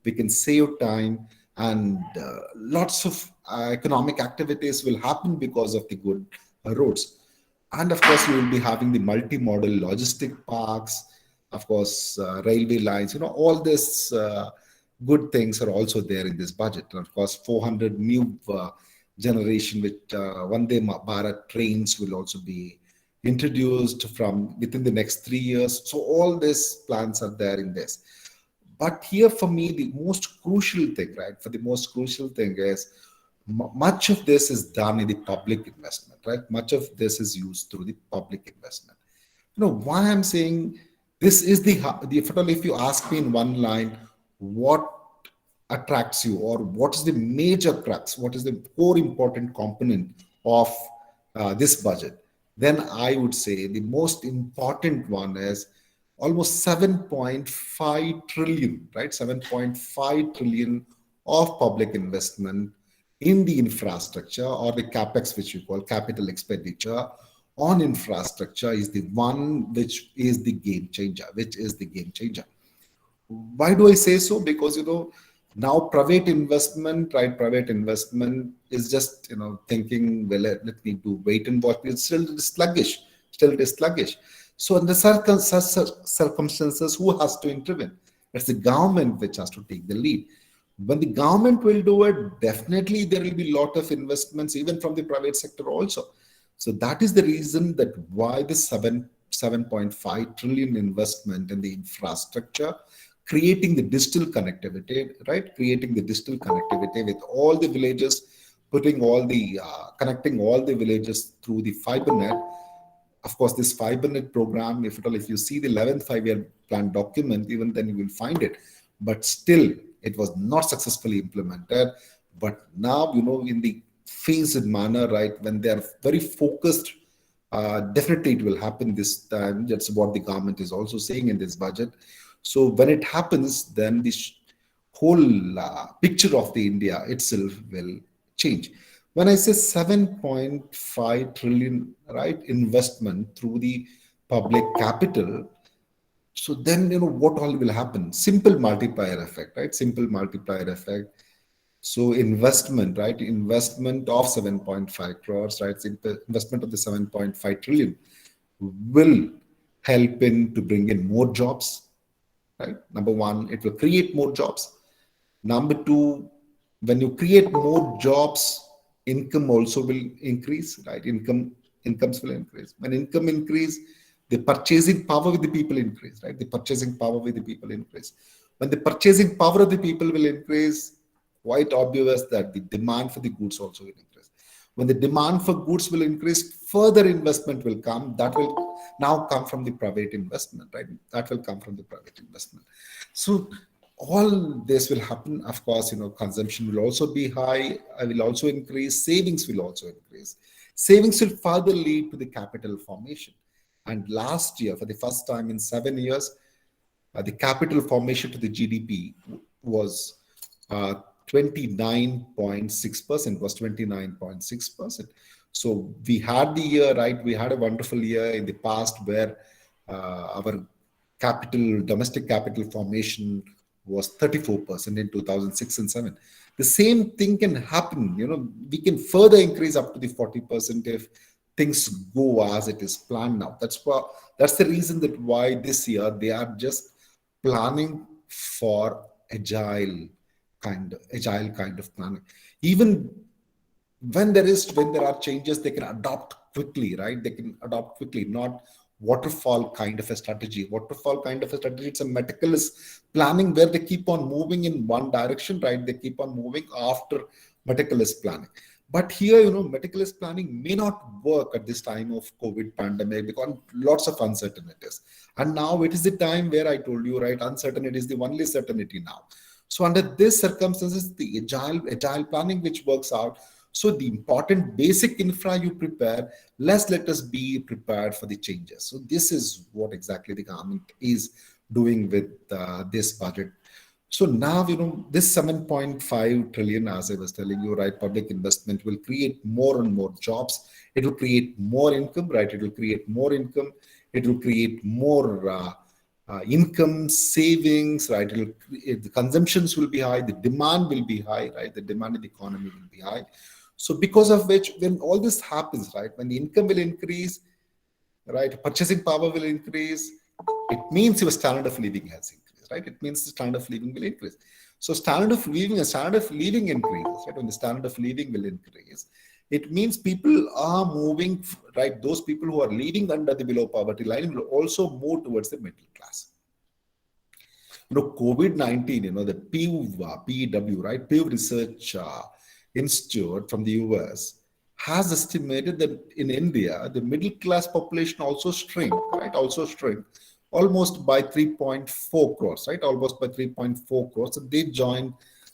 we can save time, and lots of economic activities will happen because of the good roads. And of course, you will be having the multimodal logistic parks, of course, railway lines, all this good things are also there in this budget. And of course, 400 new generation with Vande Bharat trains will also be introduced from within the next 3 years. So all these plans are there in this. But here for me, the most crucial thing, right? Is much of this is done in the public investment, right? Much of this is used through the public investment. Why I'm saying this is if you ask me in one line, what attracts you, or what is the major crux, what is the core important component of this budget, then I would say the most important one is almost 7.5 trillion, right? 7.5 trillion of public investment in the infrastructure, or the capex, which you call capital expenditure on infrastructure, is the one which is the game changer. Why do I say so? Because, now private investment, right? Private investment is just, thinking, well, let me do wait and watch. It's still sluggish. So under such circumstances, who has to intervene? It's the government which has to take the lead. When the government will do it, definitely there will be a lot of investments, even from the private sector also. So that is the reason that why the 7.5 trillion investment in the infrastructure, creating the digital connectivity, right? Creating the digital connectivity with all the villages, connecting all the villages through the fiber net. Of course, this FiberNet program, if you see the 11th five-year plan document, even then you will find it. But still, it was not successfully implemented. But now, in the phased manner, right, when they are very focused, definitely it will happen this time. That's what the government is also saying in this budget. So when it happens, then this whole picture of the India itself will change. When I say 7.5 trillion, right, investment through the public capital, so then, what all will happen? Simple multiplier effect, right? So investment, right? Investment of 7.5 crores, right? Investment of the 7.5 trillion will help to bring in more jobs, right? Number one, it will create more jobs. Number two, when you create more jobs, income also will increase, right? Incomes will increase. When income increase, the purchasing power with the people increase, right? When the purchasing power of the people will increase, quite obvious that the demand for the goods also will increase. When the demand for goods will increase, further investment will come. That will now come from the private investment, right? So all this will happen. Of course, consumption will also be high, will also increase, savings will also increase. Savings will further lead to the capital formation. And last year, for the first time in 7 years, the capital formation to the GDP was 29.6%, So we had the year, right? We had a wonderful year in the past where our domestic capital formation was 34% in 2006 and 7. The same thing can happen. We can further increase up to the 40% if things go as it is planned now. That's the reason that why this year they are just planning for agile kind of planning. Even when there are changes, they can adopt quickly, right? They can adopt quickly, not waterfall kind of a strategy. Waterfall kind of a strategy, it's a meticulous planning where they keep on moving in one direction, right? They keep on moving after meticulous planning. But here, meticulous planning may not work at this time of COVID pandemic because lots of uncertainties. And now it is the time where I told you, right? Uncertainty is the only certainty now. So under these circumstances, the agile planning which works out. So the important basic infra you prepare, let us be prepared for the changes. So this is what exactly the government is doing with this budget. So now, this 7.5 trillion, as I was telling you, right, public investment will create more and more jobs. It will create more income, right? It will create more income. It will create more income, savings, right? The consumptions will be high. The demand will be high, right? The demand in the economy will be high. So because of which, when all this happens, right, when the income will increase, right, purchasing power will increase, it means your standard of living has increased, right? It means the standard of living will increase. So standard of living increases, right? When the standard of living will increase, it means people are moving, right? Those people who are living under the below poverty line will also move towards the middle class. COVID-19, the PEW, right? PEW Research Institute from the US has estimated that in India, the middle class population also shrink, right? Almost by 3.4 crores, right? Almost by 3.4 crores. So they joined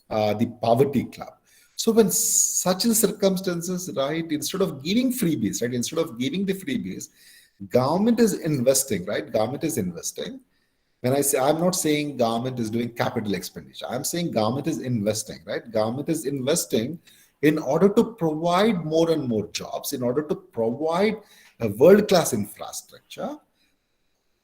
the poverty club. So when such circumstances, right, instead of giving freebies, right, instead of giving the freebies, government is investing, right? Government is investing. When I say, I'm not saying government is doing capital expenditure. I'm saying government is investing, right? Government is investing in order to provide more and more jobs, in order to provide a world-class infrastructure,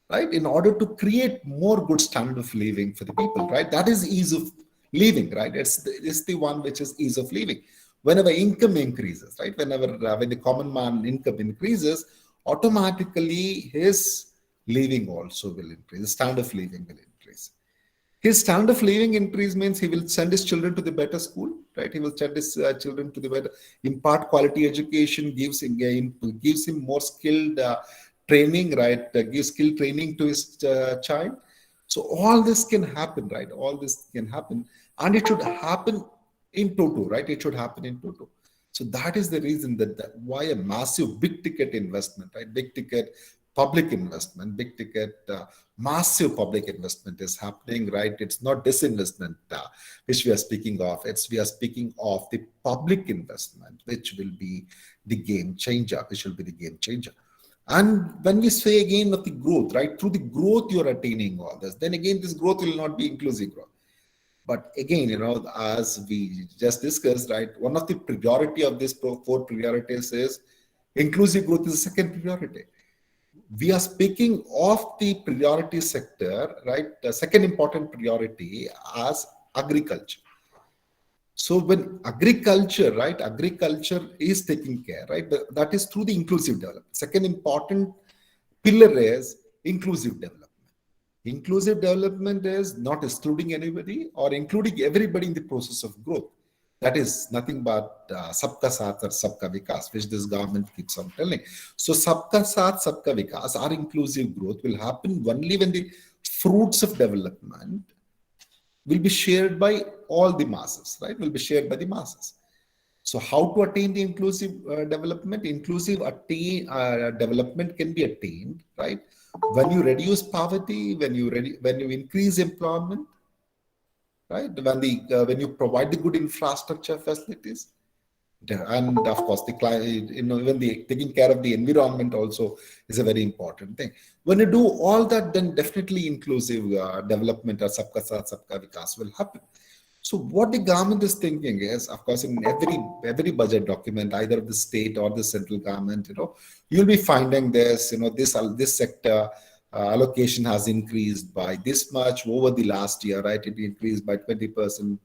right? In order to create more good standard of living for the people, right? That is ease of living, right? It's the one which is ease of living. Whenever income increases, right? When the common man income increases, automatically his living also will increase. The standard of living will increase. His standard of living increase means he will send his children to the better school, right? He will send his children to the better, impart quality education, gives him more skilled training, right? Gives skill training to his child. So all this can happen, right? All this can happen, and it should happen in toto, right? It should happen in toto. So that is the reason that why a massive big ticket investment, right? Big ticket public investment, big ticket, massive public investment is happening, right? It's not disinvestment which we are speaking of. We are speaking of the public investment, which will be the game changer, And when we say again of the growth, right? Through the growth you're attaining all this, then again, this growth will not be inclusive growth. But again, as we just discussed, right? One of the priority of these 4 priorities is inclusive growth is the second priority. We are speaking of the priority sector, right? The second important priority as agriculture. So when agriculture, right? Agriculture is taking care, right? That is through the inclusive development. Second important pillar is inclusive development. Inclusive development is not excluding anybody or including everybody in the process of growth. That is nothing but Sabka Saath or Sabka Vikas, which this government keeps on telling. So Sabka Saath, Sabka Vikas, our inclusive growth will happen only when the fruits of development will be shared by all the masses, right? Will be shared by the masses. So how to attain the inclusive development? Inclusive development can be attained, right? When you reduce poverty, when you increase employment, right? When you provide the good infrastructure facilities, and of course even the taking care of the environment also is a very important thing. When you do all that, then definitely inclusive development or Sabka Saath, Sabka Vikas will happen. So what the government is thinking is, of course, in every budget document, either of the state or the central government, you'll be finding this, this sector allocation has increased by this much over the last year, right? It increased by 20%,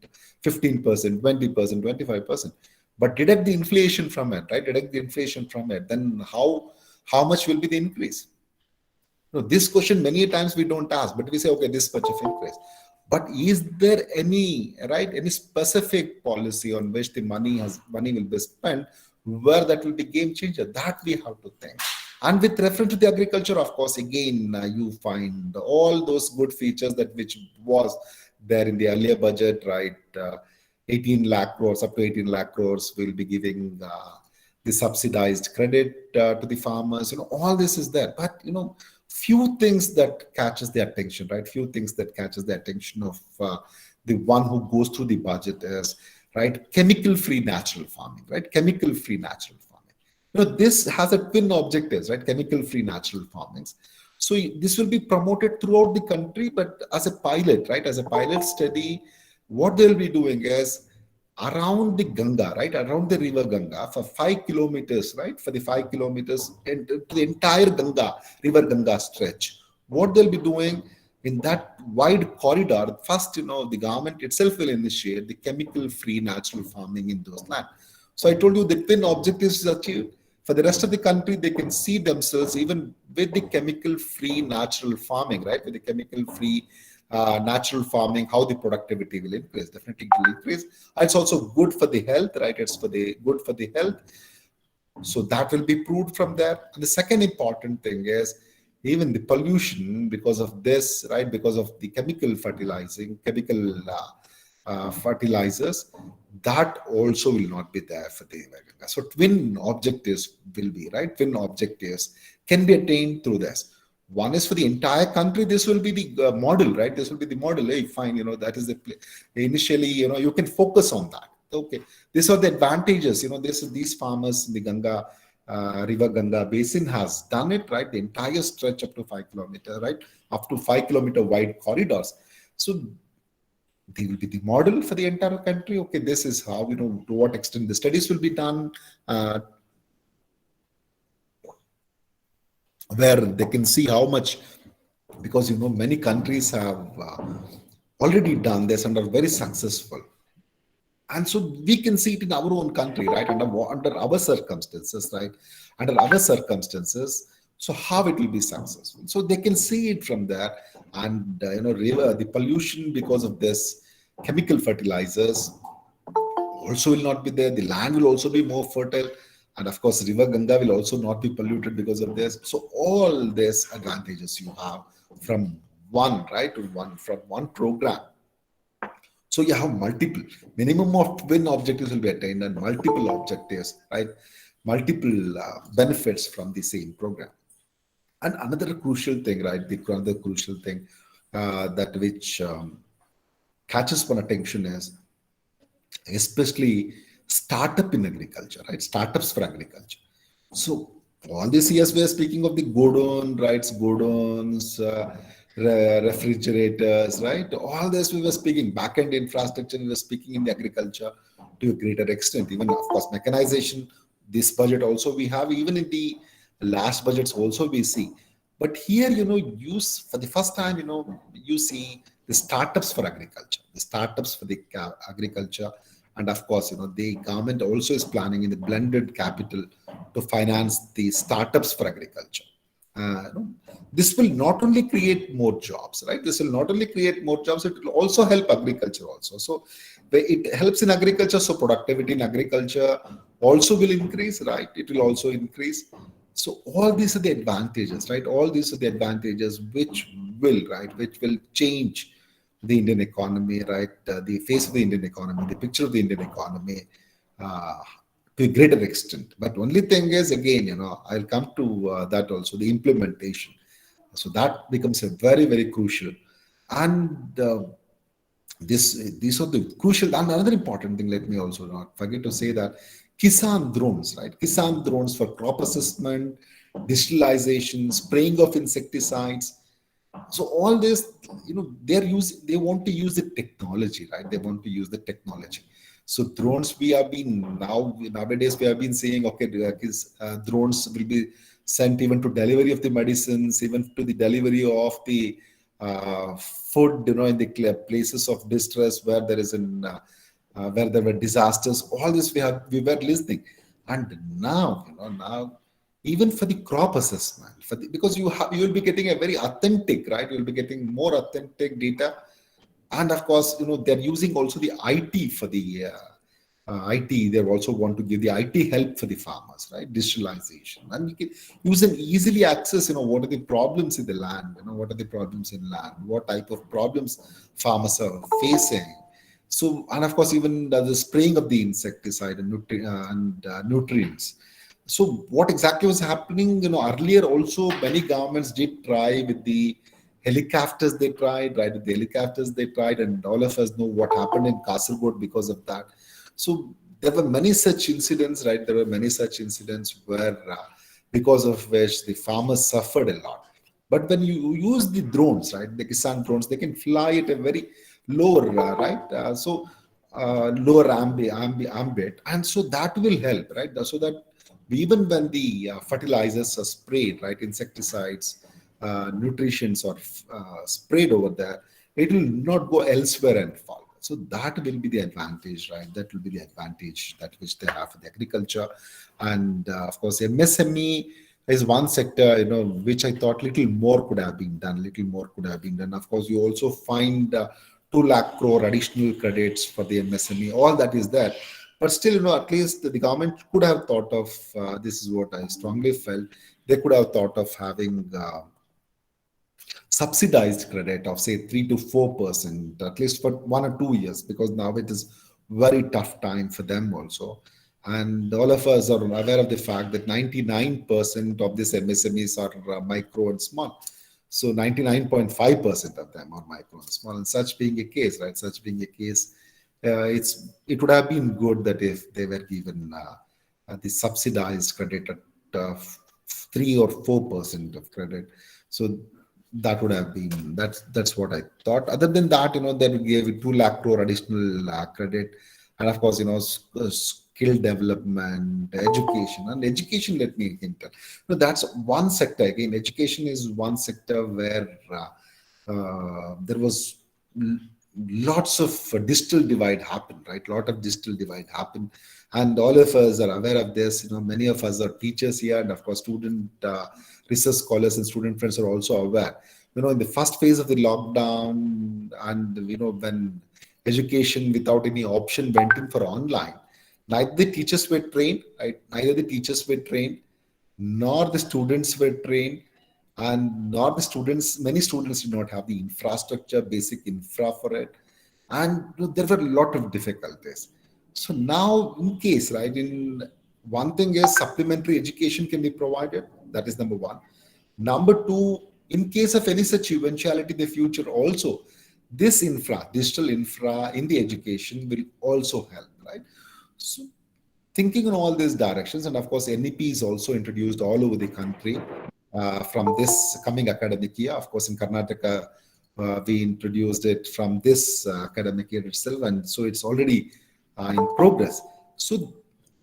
15%, 20%, 25%. But deduct the inflation from it, right? Deduct the inflation from it. Then how much will be the increase? This question many times we don't ask, but we say, okay, this much of increase. But is there any specific policy on which the money will be spent where that will be game changer? That we have to think. And with reference to the agriculture, of course, again, you find all those good features that which was there in the earlier budget, right? 18 lakh crores, up to 18 lakh crores, will be giving the subsidized credit to the farmers. All this is there. But, few things that catches the attention, right? Few things that catches the attention of the one who goes through the budget is, right, chemical-free natural farming, right? Chemical-free natural farming. This has a twin objectives, right? Chemical-free natural farmings. So this will be promoted throughout the country, but as a pilot, right? As a pilot study, what they'll be doing is around the Ganga, right? Around the river Ganga for 5 kilometers, right? For the 5 kilometers and to the entire river Ganga stretch. What they'll be doing in that wide corridor, first, the government itself will initiate the chemical-free natural farming in those lands. So I told you the twin objectives is achieved. For the rest of the country, they can see themselves even with the chemical-free natural farming, right? With the chemical-free natural farming, how the productivity will increase. Definitely it will increase. It's also good for the health, right? It's good for the health. So that will be proved from there. And the second important thing is even the pollution because of this, right? Because of the chemical fertilizers, that also will not be there for the Ganga. So twin objectives will be, right? Twin objectives can be attained through this. One is for the entire country. This will be the model, right? This will be the model. Hey, fine, that is the initially, you can focus on that. Okay, these are the advantages. These farmers in the Ganga, river Ganga basin has done it, right? The entire stretch up to 5 kilometers, right? Up to 5 kilometer wide corridors. So they will be the model for the entire country. Okay, this is how, to what extent the studies will be done, where they can see how much, because many countries have already done this and are very successful, and so we can see it in our own country, right? Under our circumstances, right? Under our circumstances, so how it will be successful. So they can see it from there, and the pollution because of this chemical fertilizers also will not be there. The land will also be more fertile. And of course, river Ganga will also not be polluted because of this. So all these advantages you have from one, right? From one program. So you have multiple, minimum of twin objectives will be attained and multiple objectives, right? Multiple benefits from the same program. And another crucial thing, right? Another crucial thing that which catches my attention is especially startup in agriculture, right? Startups for agriculture. So all these years we are speaking of the godon, right? Godons, refrigerators, right? All this we were speaking, back-end infrastructure, we were speaking in the agriculture to a greater extent. Even, of course, mechanization, this budget also we have, even in the last budgets also we see. But here, use for the first time, you see the startups for agriculture, the startups for the agriculture. And of course, the government also is planning in the blended capital to finance the startups for agriculture. This will not only create more jobs, right? This will not only create more jobs, it will also help agriculture also. So it helps in agriculture. So productivity in agriculture also will increase, right? It will also increase. So all these are the advantages, right? All these are the advantages which will change the Indian economy, right? The face of the Indian economy, the picture of the Indian economy to a greater extent. But only thing is, again, I'll come to that also, the implementation. So that becomes a very, very crucial. And these are the crucial. And another important thing, let me also not forget to say that Kisan drones, right? Kisan drones for crop assessment, digitalization, spraying of insecticides. So all this, they want to use the technology, right? They want to use the technology. So drones, nowadays we have been saying, okay, drones will be sent even to delivery of the medicines, even to the delivery of the food, in the places of distress where there is where there were disasters. All this we were listening, and now even for the crop assessment, because you will be getting a very authentic, right? You will be getting more authentic data, And of course, they're using also the IT for the IT. They also want to give the IT help for the farmers, right? Digitalization, and you can use and easily access. What are the problems in the land? What are the problems in land? What type of problems farmers are facing? So, and of course, even the spraying of the insecticide and, nutrients. So, what exactly was happening? Earlier also many governments did try with the helicopters. They tried, right? With the helicopters they tried, and all of us know what happened in Kasargod because of that. So there were many such incidents, right? There were many such incidents where, because of which the farmers suffered a lot. But when you use the drones, right, the Kisan drones, they can fly at a very lower, right? Lower ambit, and so that will help, right? So that even when the fertilizers are sprayed, right, insecticides, nutritions are sprayed over there, it will not go elsewhere and fall. So that will be the advantage, right? That will be the advantage that which they have for the agriculture. And of course, MSME is one sector, which I thought little more could have been done, little more could have been done. Of course, you also find 2 lakh crore additional credits for the MSME, all that is there. But still, at least the government could have thought of, this is what I strongly felt, they could have thought of having subsidized credit of say 3 to 4%, at least for 1 or 2 years, because now it is very tough time for them also. And all of us are aware of the fact that 99% of these MSMEs are micro and small. So 99.5% of them are micro and small. And such being a case, right? Such being a case, it would have been good that if they were given the subsidized credit at 3 or 4% of credit. So that would have been, that's what I thought. Other than that, they gave 2 lakh crore additional credit, and of course, skill development, education, and education. Let me again tell, that's one sector. Again, education is one sector where there was lots of digital divide happened, right? Lot of digital divide happened, and all of us are aware of this. Many of us are teachers here, and of course, student research scholars and student friends are also aware. In the first phase of the lockdown, and when education without any option went in for online, neither the teachers were trained, right? Neither the teachers were trained, nor the students were trained, and nor the students. Many students did not have the infrastructure, basic infra for it, and there were a lot of difficulties. So now, in case, right, in one thing is supplementary education can be provided. That is number one. Number two, in case of any such eventuality in the future, also this digital infra in the education will also help, right? So thinking in all these directions, and of course, NEP is also introduced all over the country from this coming academic year. Of course, in Karnataka, we introduced it from this academic year itself, and so it's already in progress. So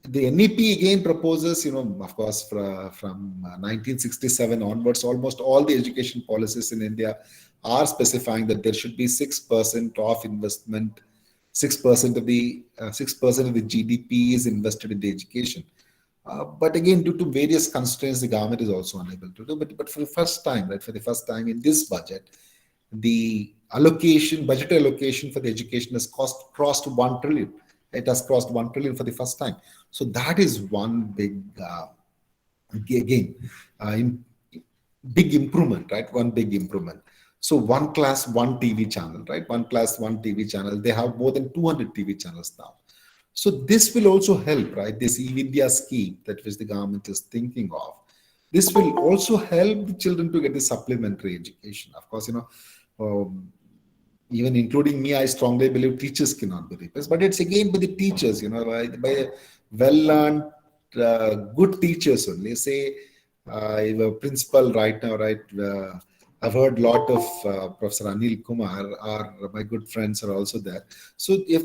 the NEP again proposes, of course, from 1967 onwards, almost all the education policies in India are specifying that there should be 6% of investment, 6% of the 6% of the GDP is invested in the education. But again, due to various constraints, the government is also unable to do. But for the first time, right, for the first time in this budget, the budget allocation for the education has crossed 1 trillion. It has crossed 1 trillion for the first time. So that is one big, big improvement, right? One big improvement. So one class, one TV channel, right? One class, one TV channel. They have more than 200 TV channels now. So this will also help, right? This e-Vidya scheme that which the government is thinking of. This will also help the children to get the supplementary education. Of course, even including me, I strongly believe teachers cannot be replaced. But it's again by the teachers, by well-learned, good teachers only. Say, a principal right now, right? I've heard a lot of Professor Anil Kumar, or my good friends are also there. So if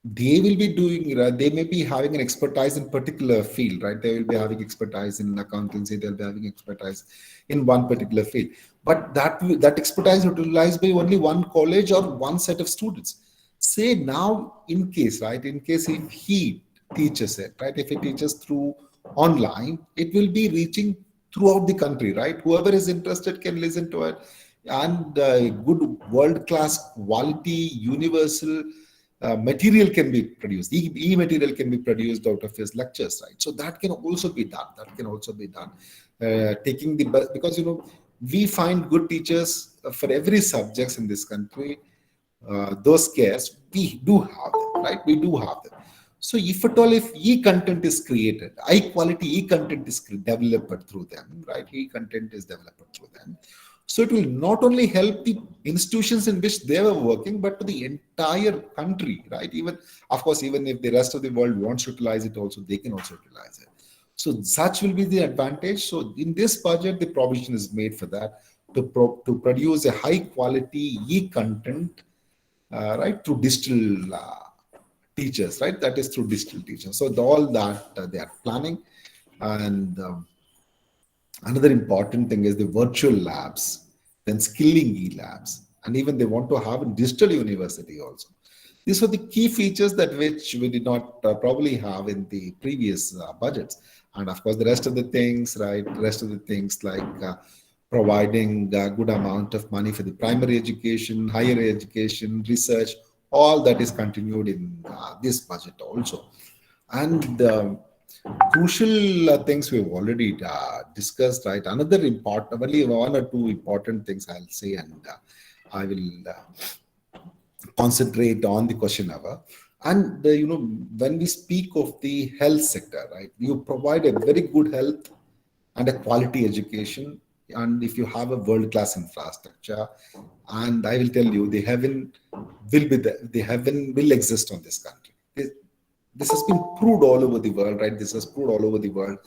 they will be doing, they may be having an expertise in particular field, right? They will be having expertise in accountancy, they'll be having expertise in one particular field. But that expertise utilized by only one college or one set of students. Say now, in case if he teaches it, right? If he teaches through online, it will be reaching throughout the country, right? Whoever is interested can listen to it. and good world-class quality universal material can be produced. E-material can be produced out of his lectures, right? So that can also be done. That can also be done. Taking the best, because we find good teachers for every subjects in this country. Those scarce, we do have them, right? We do have them. So if at all, if e-content is created, high quality e-content is developed through them, right? E-content is developed through them. So it will not only help the institutions in which they were working, but to the entire country, right? Even, of course, even if the rest of the world wants to utilize it also, they can also utilize it. So such will be the advantage. So in this budget, the provision is made for that, to produce a high quality e-content, right, through digital teachers, right? That is through digital teachers. So all that they are planning. And another important thing is the virtual labs, then skilling e-labs, and even they want to have a digital university also. These are the key features that which we did not probably have in the previous budgets. And of course, the rest of the things, right? Rest of the things like providing a good amount of money for the primary education, higher education, research, all that is continued in this budget also. And crucial things we've already discussed, right? Another important, only one or two important things I'll say, and I will concentrate on the question hour. And when we speak of the health sector, right, you provide a very good health and a quality education, and if you have a world-class infrastructure, and I will tell you, the heaven will exist on this country. This has been proved all over the world, right? This has proved all over the world.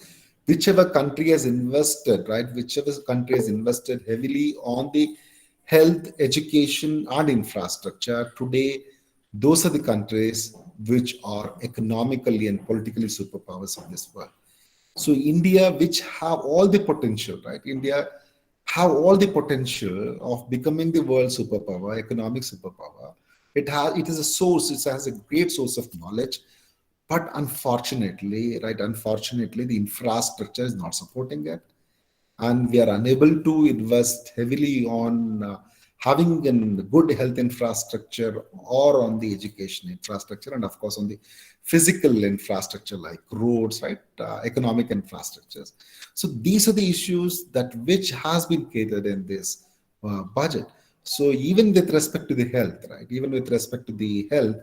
Whichever country has invested, right? Whichever country has invested heavily on the health, education, and infrastructure, today, those are the countries which are economically and politically superpowers of this world. So India, which have all the potential, right? India have all the potential of becoming the world superpower, economic superpower. It is a source, it has a great source of knowledge, but unfortunately, right? Unfortunately, the infrastructure is not supporting it, and we are unable to invest heavily on having a good health infrastructure or on the education infrastructure, and of course on the physical infrastructure like roads, right? Economic infrastructures. So these are the issues that which has been catered in this budget. So even with respect to the health, right? Even with respect to the health,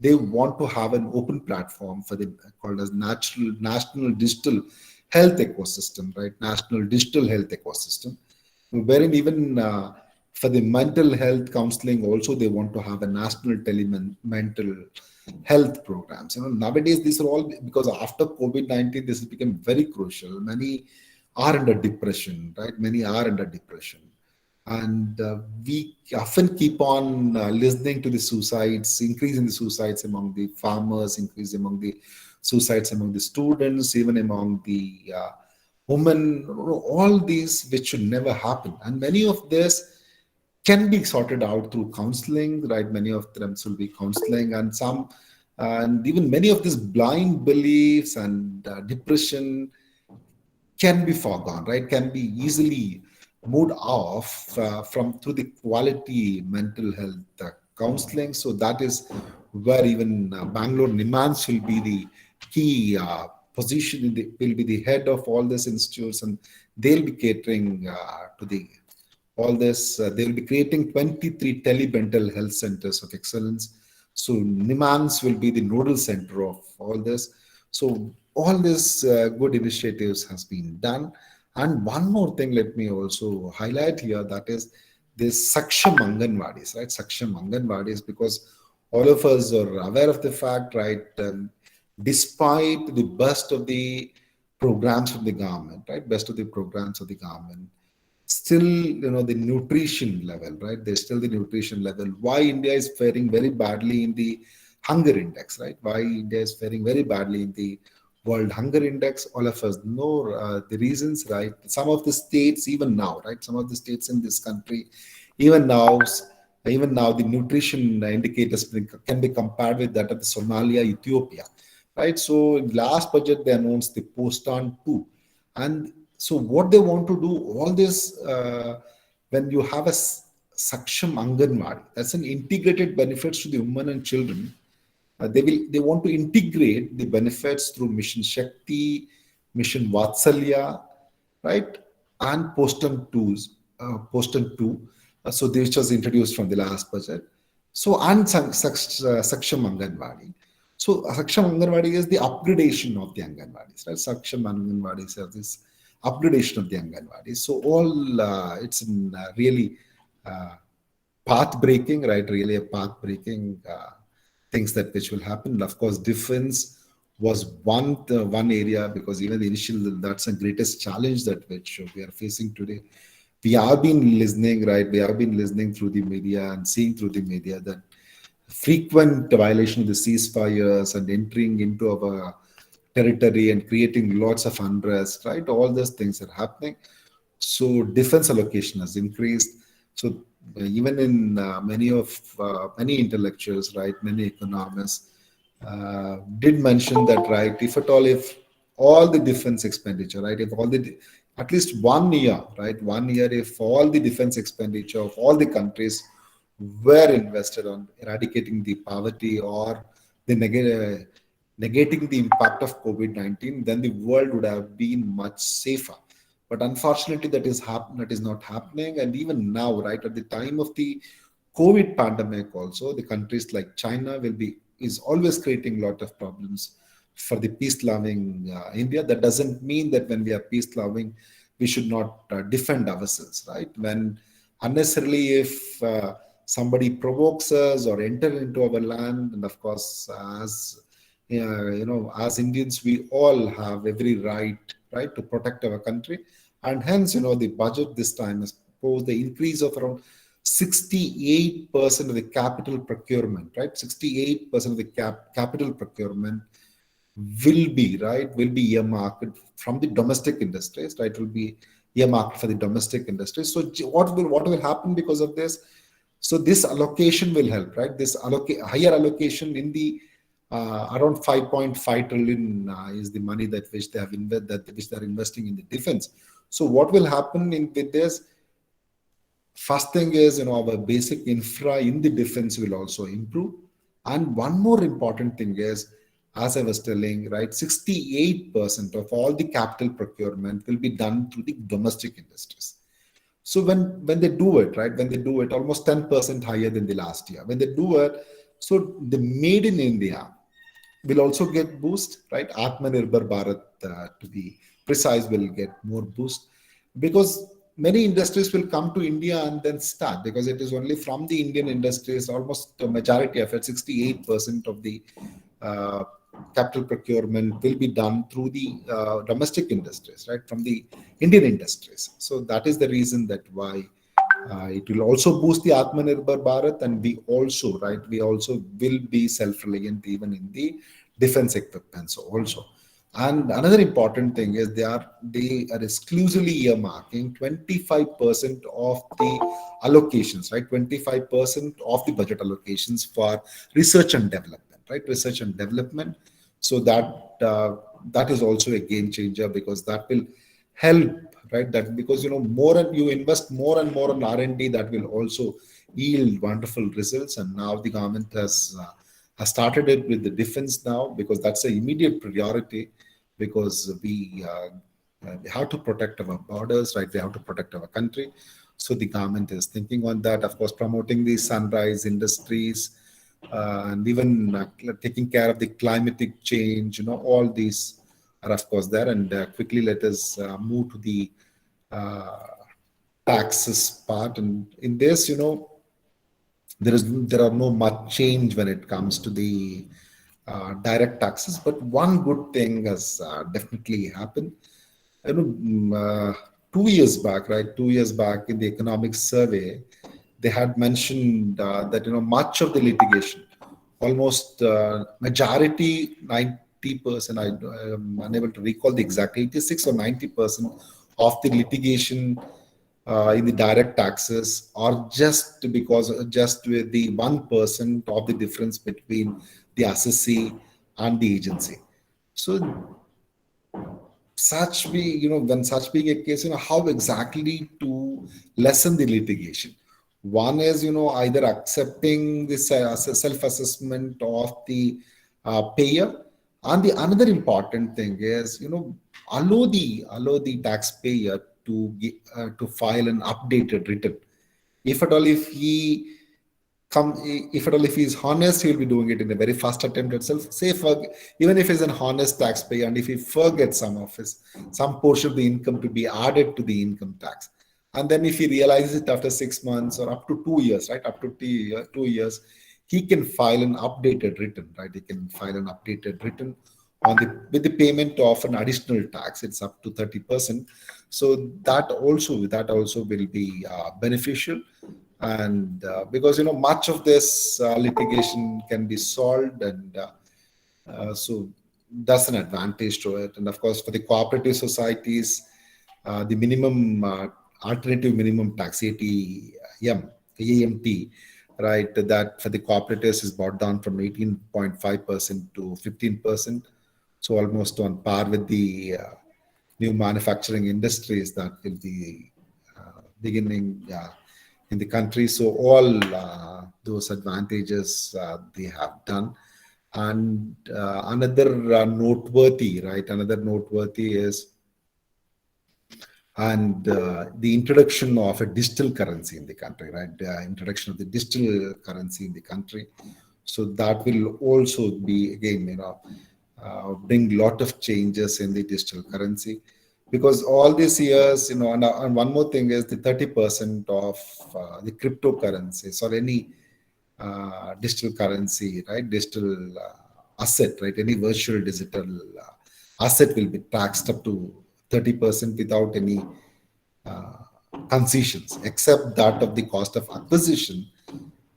they want to have an open platform for the called as national digital health ecosystem, right? National digital health ecosystem, wherein even for the mental health counseling also they want to have a national mental health programs. Nowadays these are all, because after COVID-19 this has become very crucial. Many are under depression, right? Many are under depression. And we often keep on listening to the suicides, increase in the suicides among the farmers, increase among the suicides among the students, even among the women, all these which should never happen. And many of this can be sorted out through counseling, right? Many of them will be counseling, and some, and even many of these blind beliefs and depression can be foregone, right? Can be easily moved off through the quality mental health counseling. So that is where even Bangalore NIMANS will be the key position, will be the head of all these institutes, and they'll be catering to the all this. They will be creating 23 telemental health centers of excellence. So NIMANS will be the nodal center of all this. So all these good initiatives has been done. And one more thing, let me also highlight here, that is this Saksham Anganwadis, right? Saksham Anganwadis, because all of us are aware of the fact, right? Despite the best of the programs of the government, right? Best of the programs of the government, still, the nutrition level, right? There's still the nutrition level. Why India is faring very badly in the hunger index, right? Why India is faring very badly in the World Hunger Index, all of us know the reasons, right? Some of the states, even now, right? Some of the states in this country, even now, the nutrition indicators can be compared with that of the Somalia, Ethiopia, right? So in last budget, they announced the Postan 2. And so what they want to do, all this, when you have Saksham Anganwadi. That's an integrated benefits to the women and children. They want to integrate the benefits through Mission Shakti, Mission Vatsalya, right, and Postan 2. So this was introduced from the last budget. So and Saksham Anganwadi. So Saksham Anganwadi is the upgradation of the Anganwadis, right? Saksham Anganwadis are this upgradation of the Anganwadis. So all it's in, really path breaking, right? Really a path breaking things that which will happen. And of course, defense was one area, because even the initial, that's the greatest challenge that which we are facing today. We have been listening, right? We have been listening through the media and seeing through the media that frequent violation of the ceasefires and entering into our territory and creating lots of unrest, right? All those things are happening. So defense allocation has increased. So even in many intellectuals, right, many economists did mention that, right, if all the defense expenditure, right, if all the at least 1 year, right, 1 year, if all the defense expenditure of all the countries were invested on eradicating the poverty or the negating the impact of COVID-19, then the world would have been much safer. But unfortunately, that is not happening. And even now, right, at the time of the COVID pandemic, also the countries like China is always creating a lot of problems for the peace-loving India. That doesn't mean that when we are peace-loving, we should not defend ourselves, right? When unnecessarily, if somebody provokes us or enter into our land, and of course, as as Indians, we all have every right to protect our country. And hence, the budget this time has proposed the increase of around 68% of the capital procurement, right? 68% of the capital procurement will be earmarked from the domestic industries, right? Will be earmarked for the domestic industries. So what will happen because of this? So this allocation will help, right? This higher allocation in the around 5.5 trillion is the money that which they have which they are investing in the defense. So what will happen with this? First thing is, our basic infra in the defense will also improve. And one more important thing is, as I was telling, right, 68% of all the capital procurement will be done through the domestic industries. So when they do it, right, almost 10% higher than the last year. When they do it, so the made in India will also get boost, right? Atmanirbhar Bharat, to be precise, will get more boost, because many industries will come to India and then start, because it is only from the Indian industries, almost the majority of it, 68% of the capital procurement will be done through the domestic industries, right, from the Indian industries. So that is the reason that why it will also boost the Atmanirbhar Bharat, and we also will be self-reliant even in the defense equipments also. And another important thing is they are exclusively earmarking 25% of the allocations, right? 25% of the budget allocations for research and development, right? Research and development. So that is also a game changer, because that will help, right? That because more and you invest more and more on R&D, that will also yield wonderful results. And now the government has started it with the defense now, because that's an immediate priority, because we have to protect our borders, right? We have to protect our country. So the government is thinking on that, of course, promoting the sunrise industries, and even taking care of the climatic change, all these are of course there. And quickly let us move to the taxes part. And in this, there are no much change when it comes to the direct taxes, but one good thing has definitely happened. 2 years back, right? 2 years back in the economics survey, they had mentioned that much of the litigation, almost majority, 90%. I'm unable to recall the exact 86 or 90% of the litigation in the direct taxes are just with the 1% of the difference between the assessee and the agency. So when such being a case, how exactly to lessen the litigation? One is, either accepting this self-assessment of the payer, and the another important thing is, allow the taxpayer to file an updated return. If at all, if he is honest, he'll be doing it in the very first attempt itself. Even if he's an honest taxpayer, and if he forgets some portion of the income to be added to the income tax, and then if he realizes it after 6 months or up to 2 years, right, up to 2 years, he can file an updated return, right? He can file an updated return with the payment of an additional tax. It's up to 30%. So that also will be beneficial. And because much of this litigation can be solved, and so that's an advantage to it. And of course, for the cooperative societies, the minimum alternative minimum tax, AMT, right, that for the cooperatives is brought down from 18.5% to 15%. So almost on par with the new manufacturing industries that will be beginning in the country. So all those advantages they have done. And another noteworthy is the introduction of a digital currency in the country, right? The introduction of the digital currency in the country. So that will also be, again, bring a lot of changes in the digital currency. Because all these years, and one more thing is the 30% of the cryptocurrencies or any digital currency, right? Digital asset, right? Any virtual digital asset will be taxed up to 30% without any concessions, except that of the cost of acquisition.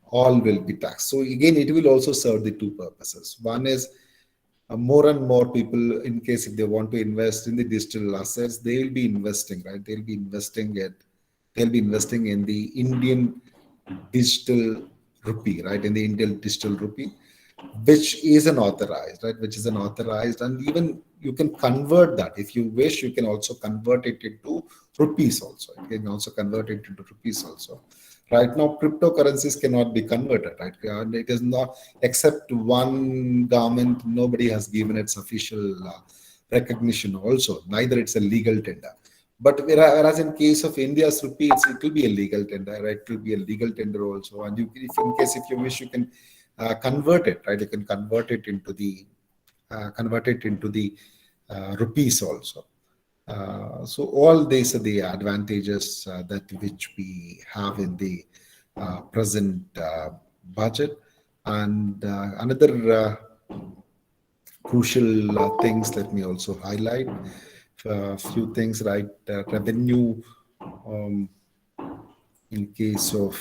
All will be taxed. So again, it will also serve the two purposes. One is more and more people, in case if they want to invest in the digital assets, they will be investing, right? They'll be investing in the Indian digital rupee, right? In the Indian digital rupee, which is an authorized, right? Which is an authorized, and even you can convert that if you wish. You can also convert it into rupees also. You can also convert it into rupees also. Right now, cryptocurrencies cannot be converted, right? It is not, except one government, nobody has given its official recognition also. Neither it's a legal tender. But whereas in case of India's rupee, it will be a legal tender, right? It will be a legal tender also. And if you wish, you can convert it, right? You can convert it into the rupees also. So all these are the advantages that which we have in the present budget. And another crucial things, let me also highlight a few things, right? Revenue, in case of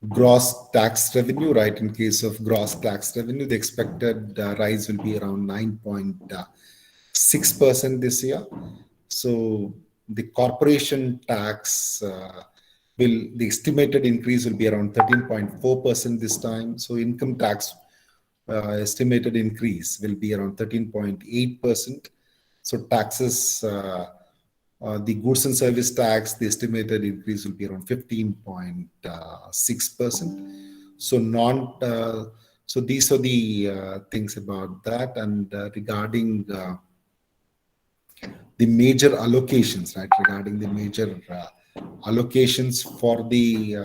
gross tax revenue, right? In case of gross tax revenue, the expected rise will be around 9.6% this year. So the corporation tax the estimated increase will be around 13.4% this time. So income tax estimated increase will be around 13.8%. So taxes, the goods and service tax, the estimated increase will be around 15.6%. So these are the things about that. And regarding the major allocations, right? Regarding the major allocations for the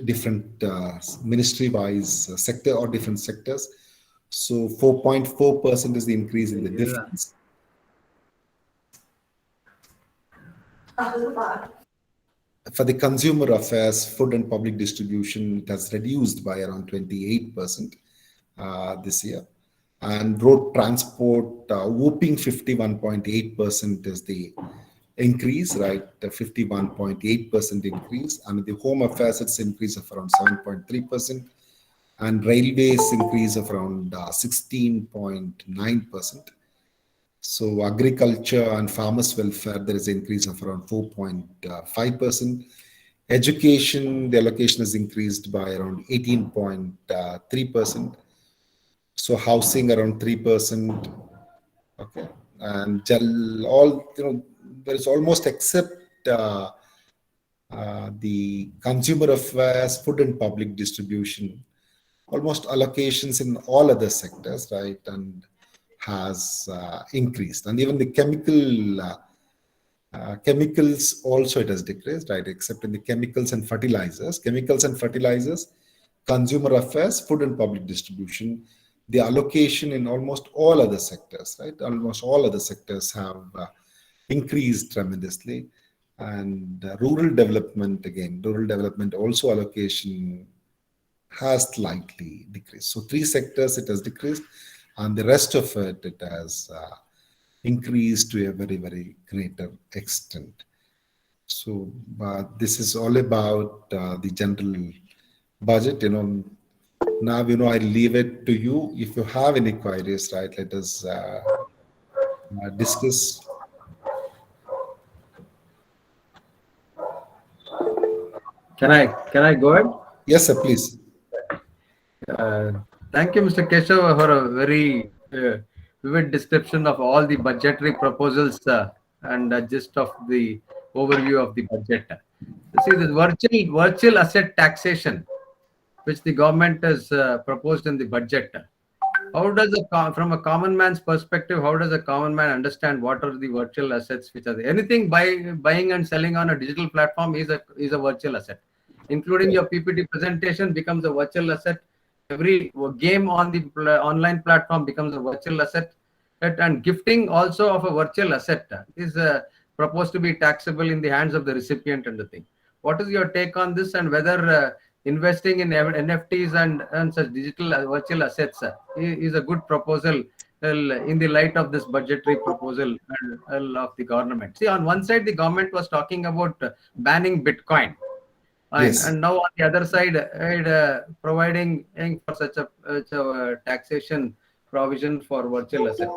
different ministry-wise sector or different sectors. So 4.4% is the increase in the difference. For the consumer affairs, food and public distribution, it has reduced by around 28% this year. And road transport, whooping 51.8% is the increase, right? The 51.8% increase. And the home affairs, it's increase of around 7.3%. And railways increase of around 16.9%. So agriculture and farmers' welfare, there is an increase of around 4.5%. Education, the allocation has increased by around 18.3%. So housing around 3%. Okay, and there is almost except the consumer affairs, food and public distribution, almost allocations in all other sectors, right, and has increased. And even the chemicals also it has decreased, right, except in the chemicals and fertilizers. Chemicals and fertilizers, consumer affairs, food and public distribution, the allocation in almost all other sectors, right, almost all other sectors have increased tremendously. And rural development, again, rural development also allocation has slightly decreased. So 3 sectors it has decreased, and the rest of it has increased to a very, very greater extent. So this is all about the general budget. Now, I leave it to you. If you have any queries, right, let us discuss. Can I go ahead? Yes, sir, please. Thank you, Mr. Keshava, for a very vivid description of all the budgetary proposals and gist of the overview of the budget. See, this virtual asset taxation, which the government has proposed in the budget. How does from a common man's perspective, how does a common man understand what are the virtual assets which are there? Anything buying and selling on a digital platform is a virtual asset, including your PPT presentation becomes a virtual asset. Every game on the online platform becomes a virtual asset, and gifting also of a virtual asset is proposed to be taxable in the hands of the recipient and the thing. What is your take on this, and whether investing in NFTs and such digital virtual assets is a good proposal in the light of this budgetary proposal of the government? See, on one side, the government was talking about banning Bitcoin. Yes. And now on the other side, providing for such a taxation provision for virtual asset.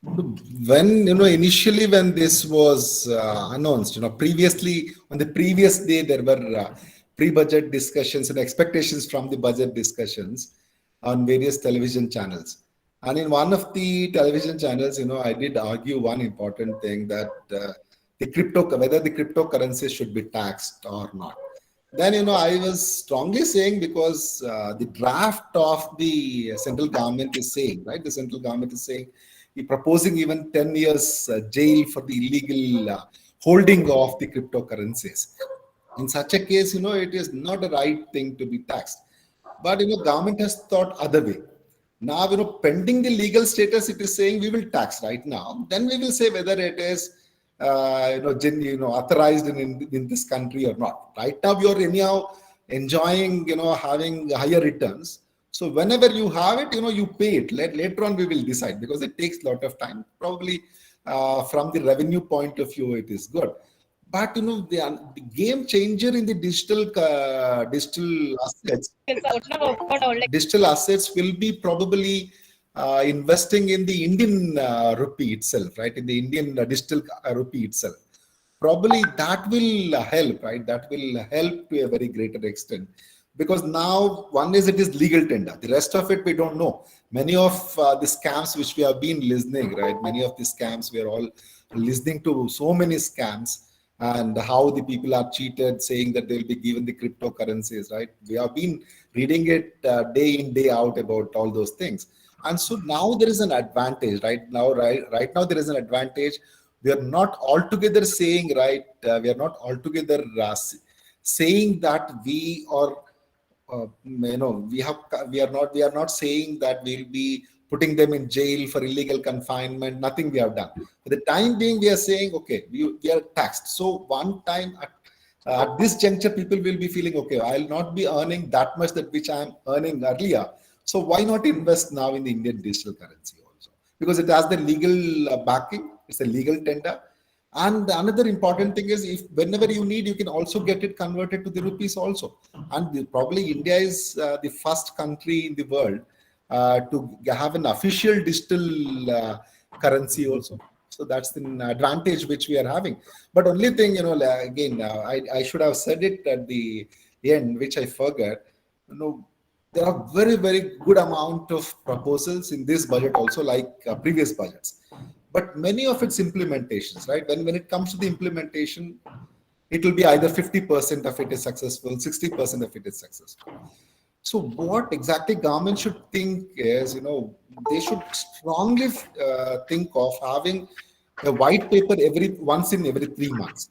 When initially when this was announced, previously on the previous day there were pre-budget discussions and expectations from the budget discussions on various television channels. And in one of the television channels, I did argue one important thing, that whether the cryptocurrencies should be taxed or not. Then, I was strongly saying, because the draft of the central government is saying, right, the central government is saying, proposing even 10 years jail for the illegal holding of the cryptocurrencies. In such a case, it is not a right thing to be taxed. But, government has thought other way. Now, pending the legal status, it is saying we will tax right now. Then we will say whether it is authorized in this country or not. Right now, you're anyhow enjoying, having higher returns. So whenever you have it, you pay it. Later on, we will decide, because it takes a lot of time. Probably from the revenue point of view, it is good. But the game changer in the digital assets will be probably investing in the Indian rupee itself, right? In the Indian digital rupee itself. Probably that will help, right? That will help to a very greater extent. Because now, one is it is legal tender. The rest of it, we don't know. Many of the scams which we have been listening, right? Many of the scams, we are all listening to so many scams, and how the people are cheated, saying that they'll be given the cryptocurrencies, right? We have been reading it day in, day out about all those things. And so now there is an advantage, right now there is an advantage. We are not altogether saying, right? We are not altogether saying that we are, we are not saying that we'll be putting them in jail for illegal confinement. Nothing we have done. For the time being, we are saying, okay, we are taxed. So one time at this juncture, people will be feeling, okay, I'll not be earning that much that which I am earning earlier. So why not invest now in the Indian digital currency also? Because it has the legal backing. It's a legal tender. And another important thing is, if whenever you need, you can also get it converted to the rupees also. And probably India is the first country in the world to have an official digital currency also. So that's the advantage which we are having. But only thing, again, I should have said it at the end, which I forgot. There are very, very good amount of proposals in this budget also, like previous budgets. But many of its implementations, right? When it comes to the implementation, it will be either 50% of it is successful, 60% of it is successful. So what exactly government should think is, they should strongly think of having a white paper once in every 3 months.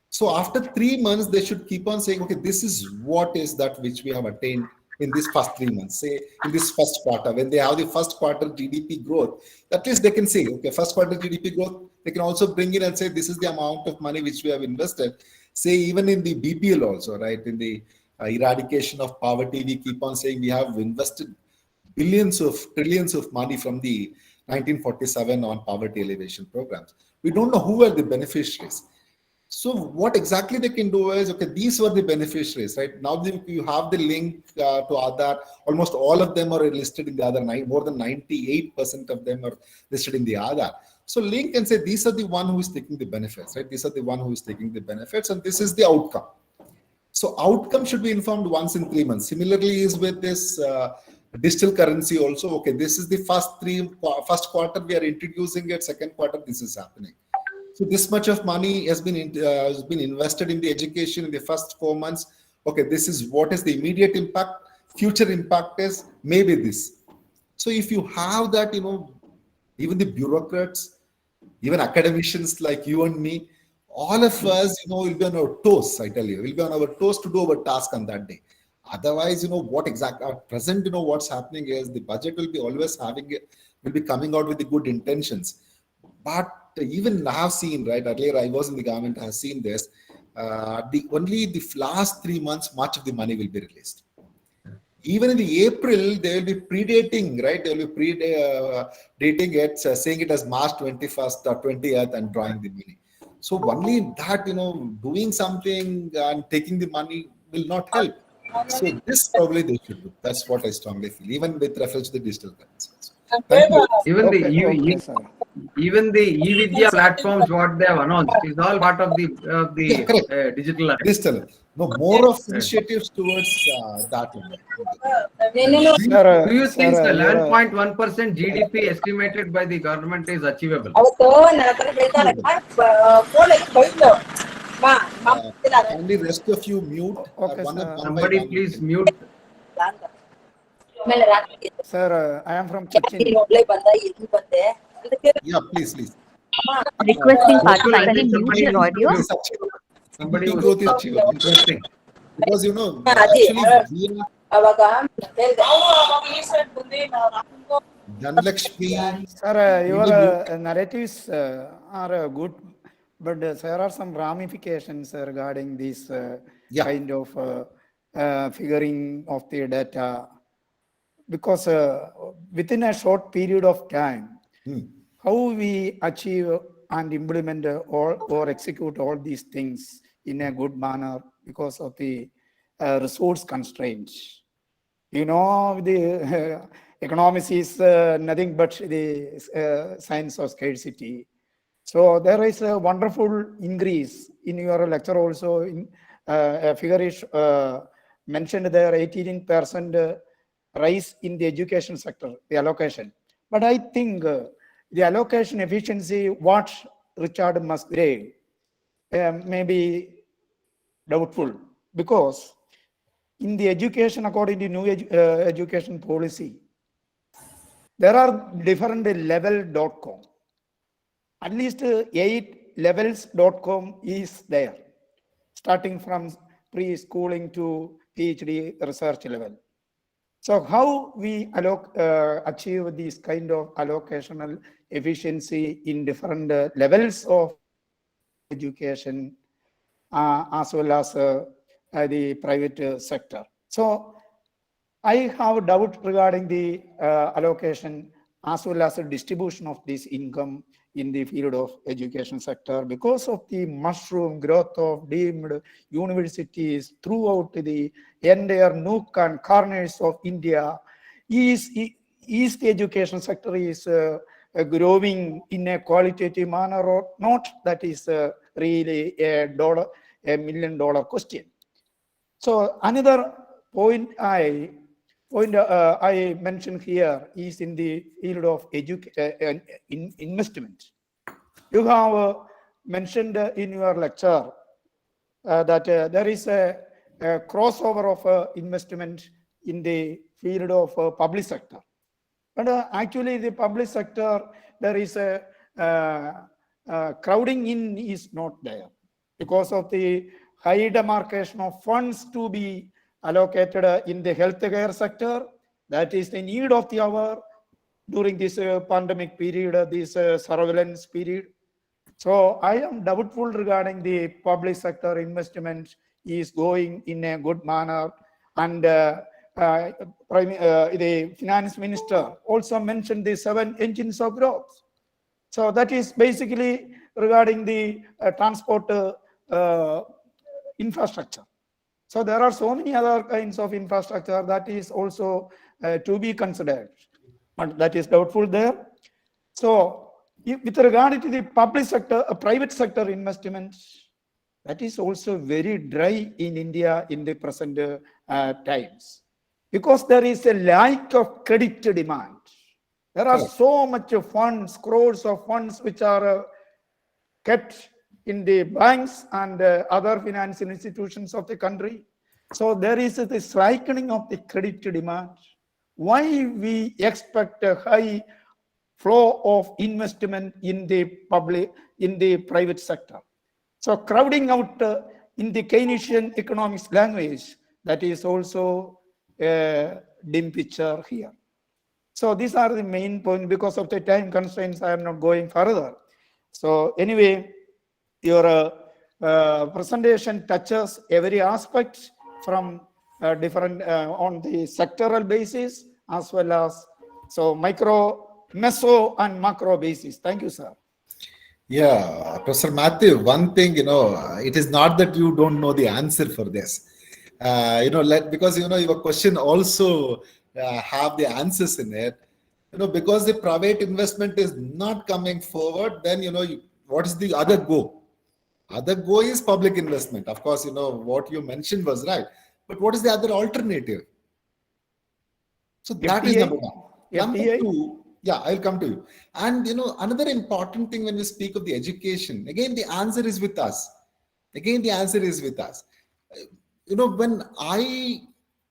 So after 3 months, they should keep on saying, okay, this is what is that which we have attained in these first 3 months, say in this first quarter, when they have the first quarter GDP growth, at least they can say, okay, first quarter GDP growth, they can also bring in and say, this is the amount of money which we have invested. Say even in the BPL also, right, in the eradication of poverty, we keep on saying we have invested trillions of money from the 1947 on poverty elevation programs. We don't know who are the beneficiaries. So what exactly they can do is, okay, these were the beneficiaries, right? Now you have the link to Aadhaar. Almost all of them are listed in the Aadhaar. More than 98% of them are listed in the Aadhaar. So link and say, these are the one who is taking the benefits, right? These are the one who is taking the benefits, and this is the outcome. So outcome should be informed once in 3 months. Similarly is with this digital currency also. Okay, this is the first quarter we are introducing it. Second quarter, this is happening. So this much of money has been invested in the education in the first 4 months. Okay, this is what is the immediate impact. Future impact is maybe this. So if you have that, even the bureaucrats, even academicians like you and me, all of us, will be on our toes. I tell you, we'll be on our toes to do our task on that day. Otherwise, what exactly at present, what's happening is the budget will be always will be coming out with the good intentions, but even I have seen, right, earlier I was in the government, I have seen this, only the last 3 months, much of the money will be released. Even in the April, they will be predating, right? They will be dating it, saying it as March 21st or 20th and drawing the money. So only that, doing something and taking the money will not help. So this probably they should do. That's what I strongly feel, even with reference to the digital currency. Thank you. Even the e-Vidya platforms, what they have announced, is all part of the digital. Digital. No, more of initiatives towards that. Do you think the 11.1% GDP estimated by the government is achievable? Only rest of you mute. Okay, Somebody please mute. Sir, I am from Cochin. Yeah, please. Requesting participants to mute your audio. Somebody was growth is achievable. interesting. Because actually, Dhanlakshmi. Sir, your narratives are good, but there are some ramifications regarding this kind of figuring of the data. Because within a short period of time, how we achieve and implement or execute all these things in a good manner because of the resource constraints. The economics is nothing but the science of scarcity. So there is a wonderful increase in your lecture also. A figure is mentioned there, 18% rise in the education sector, the allocation. But I think the allocation efficiency, what Richard Musgrave may be doubtful, because in the education, according to new education policy, there are different level.com. At least 8 levels.com is there, starting from preschooling to PhD research level. So how we achieve this kind of allocational efficiency in different levels of education as well as the private sector. So I have a doubt regarding the allocation as well as the distribution of this income in the field of education sector, because of the mushroom growth of deemed universities throughout the entire nook and corners of India. Is the education sector is growing in a qualitative manner or not? That is really a $1 million question. So another point I mentioned here is in the field of investment. You have mentioned in your lecture that there is a crossover of investment in the field of public sector. But actually, the public sector, there is a crowding in is not there because of the high demarcation of funds to be allocated in the healthcare sector. That is the need of the hour during this pandemic period, this surveillance period. So I am doubtful regarding the public sector investment is going in a good manner. And the finance minister also mentioned the 7 engines of growth. So that is basically regarding the transport infrastructure. So there are so many other kinds of infrastructure that is also to be considered, but that is doubtful there. So with regard to the public sector, private sector investments, that is also very dry in India in the present times, because there is a lack of credit demand. There are so much funds, crores of funds, which are kept in the banks and other financial institutions of the country. So there is the slackening of the credit demand. Why we expect a high flow of investment in the public, in the private sector? So crowding out in the Keynesian economics language, that is also a dim picture here. So these are the main points. Because of the time constraints, I am not going further. So anyway, your presentation touches every aspect from different on the sectoral basis as well as so micro, meso and macro basis. Thank you, sir. Yeah, Professor Matthew, one thing, it is not that you don't know the answer for this. Because, your question also have the answers in it. Because the private investment is not coming forward, then, what is the other go? Other go is public investment. Of course, what you mentioned was right. But what is the other alternative? So that is number one. Number two, yeah, I'll come to you. And, another important thing when we speak of the education, again, the answer is with us. When I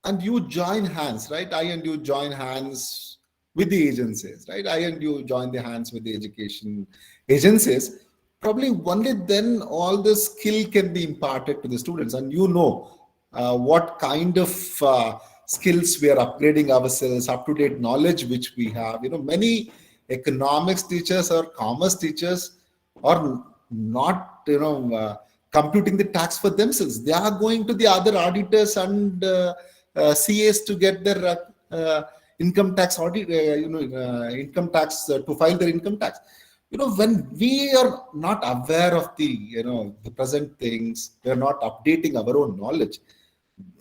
and you join hands, right? I and you join hands with the agencies, right? I and you join the hands with the education agencies. Probably only then all the skill can be imparted to the students. And what kind of skills we are upgrading ourselves, up-to-date knowledge which we have. Many economics teachers or commerce teachers are not, computing the tax for themselves. They are going to the other auditors and CAs to get their income tax audit, income tax to file their income tax. When we are not aware of the present things, we are not updating our own knowledge,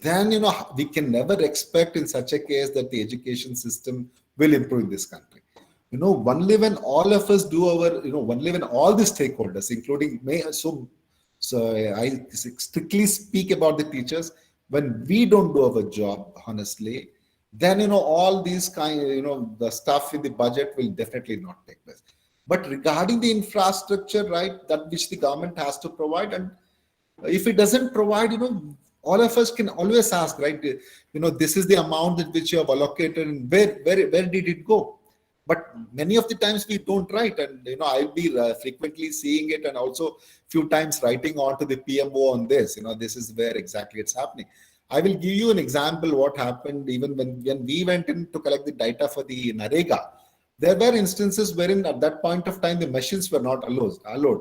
then we can never expect in such a case that the education system will improve in this country. Only when all of us do our, only when all the stakeholders, including so I strictly speak about the teachers, when we don't do our job honestly, then all these the stuff in the budget will definitely not take place. But regarding the infrastructure, right, that which the government has to provide, and if it doesn't provide, all of us can always ask, right? This is the amount that which you have allocated, and where did it go? But many of the times we don't write, and I'll be frequently seeing it, and also few times writing on to the PMO on this. This is where exactly it's happening. I will give you an example what happened even when we went in to collect the data for the NREGA. There were instances wherein at that point of time the machines were not allowed.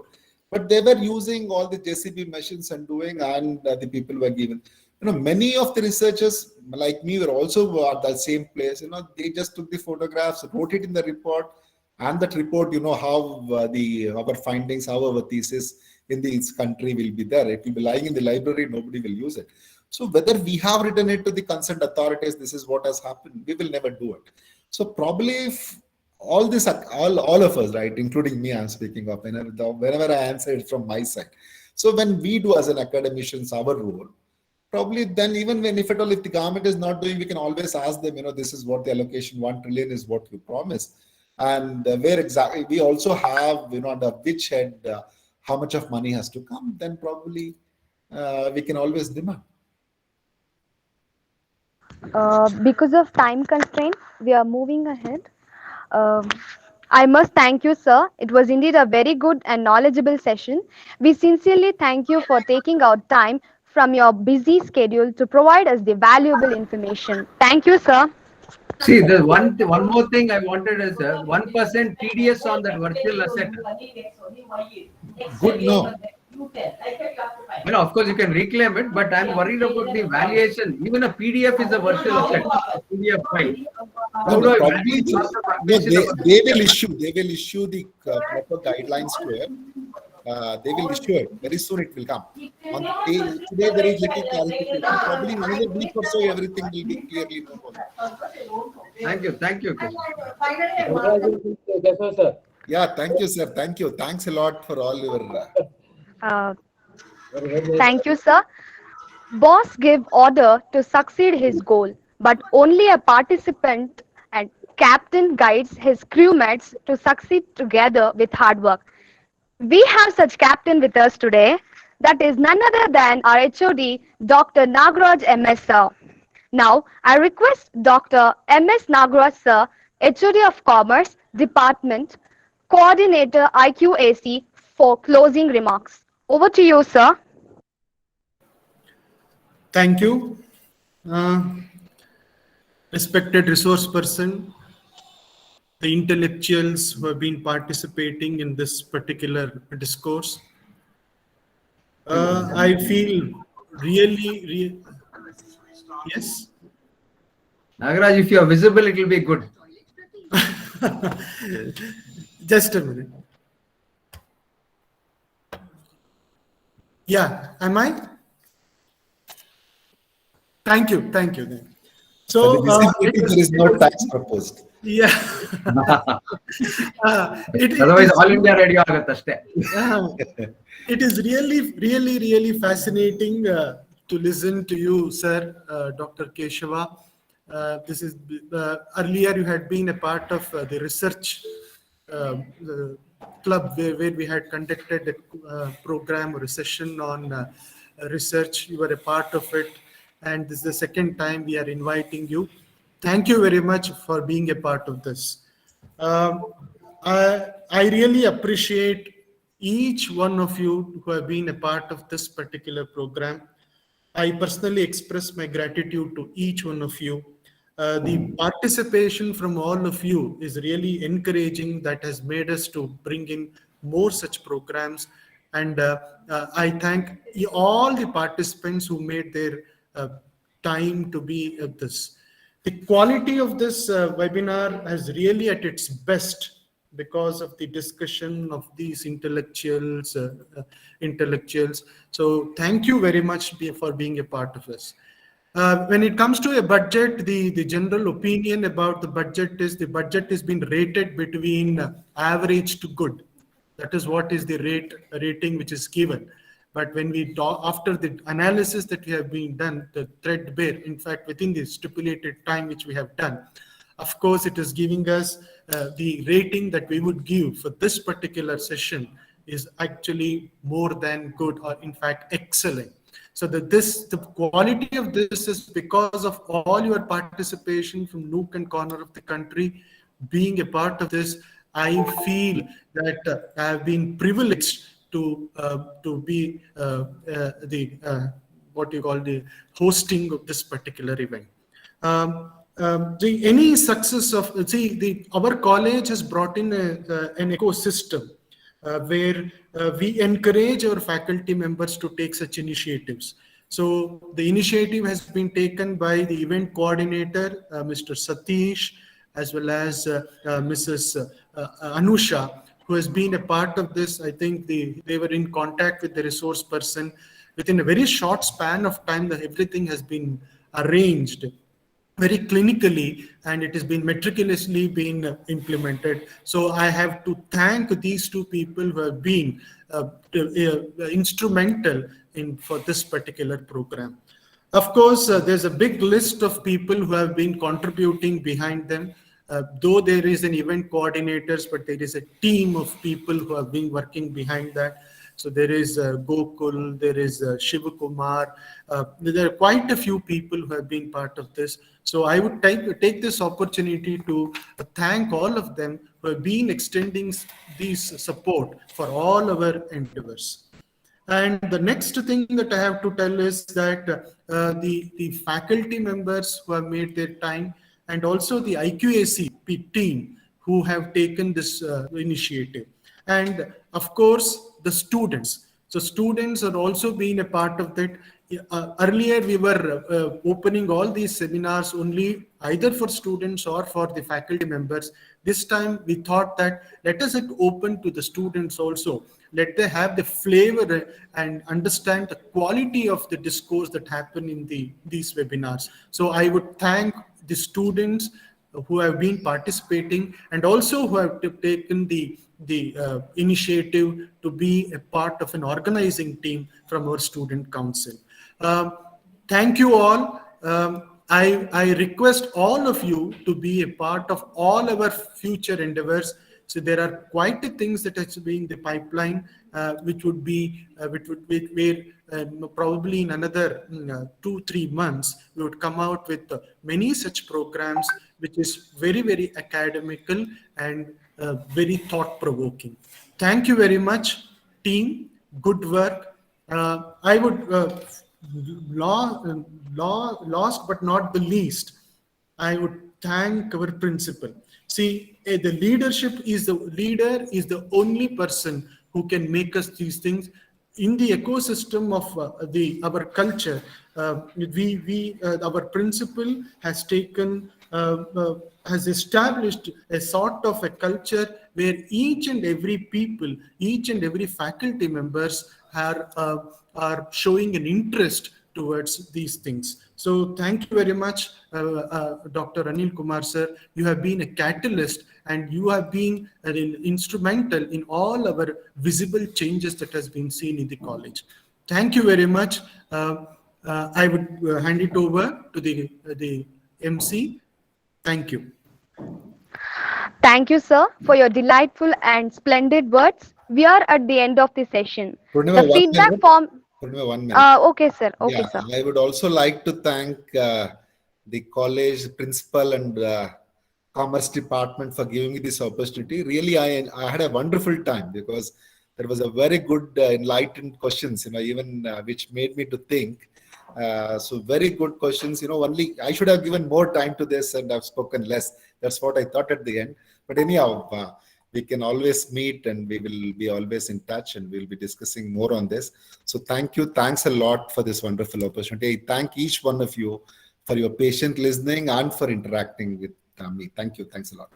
But they were using all the JCB machines and doing, and the people were given. Many of the researchers like me were also at that same place. They just took the photographs, wrote it in the report, and that report, how our findings, how our thesis in this country will be there. It will be lying in the library, nobody will use it. So whether we have written it to the concerned authorities, this is what has happened, we will never do it. So probably if all of us, right, including me, I'm speaking of, whenever I answer it from my side. So when we do as an academicians our role, probably then even if the government is not doing, we can always ask them, this is what the allocation 1 trillion is what you promised. And where exactly, we also have, under which head, how much of money has to come, then probably we can always demand. Because of time constraint, we are moving ahead. Um, I must thank you, sir. It was indeed a very good and knowledgeable session. We sincerely thank you for taking out time from your busy schedule to provide us the valuable information. Thank you, sir. See, the one more thing I wanted is 1% TDS on that virtual asset. Good, no. Of course, you can reclaim it, but I'm worried about the valuation. Even a PDF is a virtual asset, a PDF file. How do I Probably value cost of they acquisition of will issue the proper guidelines to it. They will issue it. Very soon it will come. Today there is little clarification. Probably in another week or so, everything will be clearly known. Thank you. Thank you, Kesh. Keshava sir. Yeah, thank you, sir. Thank you. Thanks a lot for all your. Thank you, sir. Boss give order to succeed his goal, but only a participant and captain guides his crewmates to succeed together with hard work. We have such captain with us today. That is none other than our HOD, Dr. Nagraj MS sir. Now, I request Dr. MS Nagraj sir, HOD of Commerce Department, Coordinator IQAC, for closing remarks. Over to you, sir. Thank you. Respected resource person, the intellectuals who have been participating in this particular discourse. I feel really, yes? Nagaraj, if you are visible, it will be good. Just a minute. Yeah, am I? Thank you. So, there is no tax proposed. Yeah. Otherwise, all India radio agataste. It is really fascinating to listen to you, sir, Dr. Keshava. This is earlier you had been a part of the research club where we had conducted a program or a session on research. You were a part of it, and this is the second time we are inviting you. Thank you very much for being a part of this. I really appreciate each one of you who have been a part of this particular program. I personally express my gratitude to each one of you. The participation from all of you is really encouraging. That has made us to bring in more such programs. And I thank all the participants who made their time to be at this. The quality of this webinar is really at its best because of the discussion of these intellectuals. So thank you very much for being a part of this. When it comes to a budget, the general opinion about the budget is being rated between average to good. That is what is the rating which is given. But when we talk, after the analysis that we have been done, the threadbare, in fact, within the stipulated time which we have done, of course, it is giving us the rating that we would give for this particular session is actually more than good, or in fact, excellent. So the quality of this is because of all your participation from nook and corner of the country. Being a part of this, I feel that I have been privileged to be what you call the hosting of this particular event. Any success of our college has brought in an ecosystem where we encourage our faculty members to take such initiatives. So the initiative has been taken by the event coordinator, Mr. Satish, as well as Mrs. Anusha, who has been a part of this. I think they were in contact with the resource person. Within a very short span of time, that everything has been arranged very clinically, and it has been meticulously been implemented. So I have to thank these two people who have been instrumental for this particular program. Of course, there's a big list of people who have been contributing behind them. Though there is an event coordinators, but there is a team of people who have been working behind that. So there is Gokul, there is Shivakumar. There are quite a few people who have been part of this. So I would take this opportunity to thank all of them who have been extending this support for all our endeavors. And the next thing that I have to tell is that the faculty members who have made their time, and also the IQAC team who have taken this initiative. And of course, the students. So students are also being a part of that. Earlier, we were opening all these seminars only either for students or for the faculty members. This time, we thought that let us open to the students also. Let them have the flavor and understand the quality of the discourse that happen in these webinars. So I would thank the students who have been participating and also who have taken the initiative to be a part of an organizing team from our student council. Thank you all. I request all of you to be a part of all our future endeavors. So there are quite a things that has been in the pipeline, which would be where probably in another 2-3 months we would come out with many such programs, which is very, very academical and very thought-provoking. Thank you very much, team. Good work. I would last but not the least, I would thank our principal. See, the leader is the only person who can make us these things. In the ecosystem of our culture, our principal has taken has established a sort of a culture where each and every people, each and every faculty members are showing an interest towards these things. So thank you very much, Dr. Anil Kumar sir. You have been a catalyst and you have been instrumental in all our visible changes that has been seen in the college. Thank you very much. I would hand it over to the MC. Thank you. Thank you, sir, for your delightful and splendid words. We are at the end of the session. The feedback form. 1 minute. Okay, sir. Okay, yeah, sir. I would also like to thank the college principal and commerce department for giving me this opportunity. Really, I had a wonderful time because there was a very good enlightened questions, even which made me to think. So very good questions. Only I should have given more time to this and I've spoken less. That's what I thought at the end. But anyhow, we can always meet and we will be always in touch and we'll be discussing more on this. So thank you. Thanks a lot for this wonderful opportunity. I thank each one of you for your patient listening and for interacting with me. Thank you. Thanks a lot.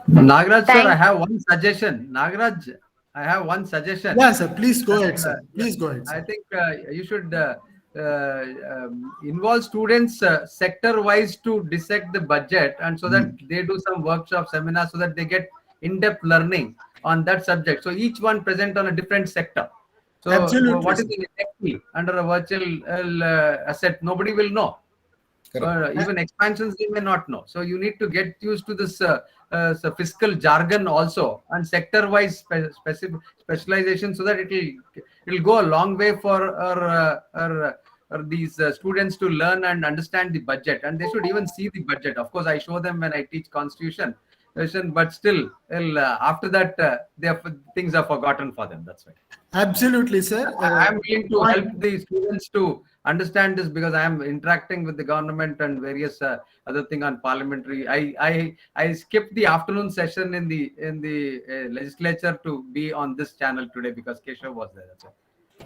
Nagaraj sir, I have one suggestion. Nagaraj, I have one suggestion. Yeah, sir. Please go ahead, sir. Please go ahead, sir. I think you should involve students sector-wise to dissect the budget, and so that they do some workshop seminars so that they get in-depth learning on that subject. So each one present on a different sector. So absolutely, what is the effect under a virtual asset? Nobody will know. Even expansions they may not know. So you need to get used to this fiscal jargon also and sector-wise specialization, so that it'll go a long way for these students to learn and understand the budget, and they should even see the budget. Of course, I show them when I teach constitution, but still, after that, things are forgotten for them. That's right. Absolutely, sir. I'm willing to help the students to understand this because I am interacting with the government and various other thing on parliamentary. I skipped the afternoon session in the legislature to be on this channel today because Keshava was there. That's right.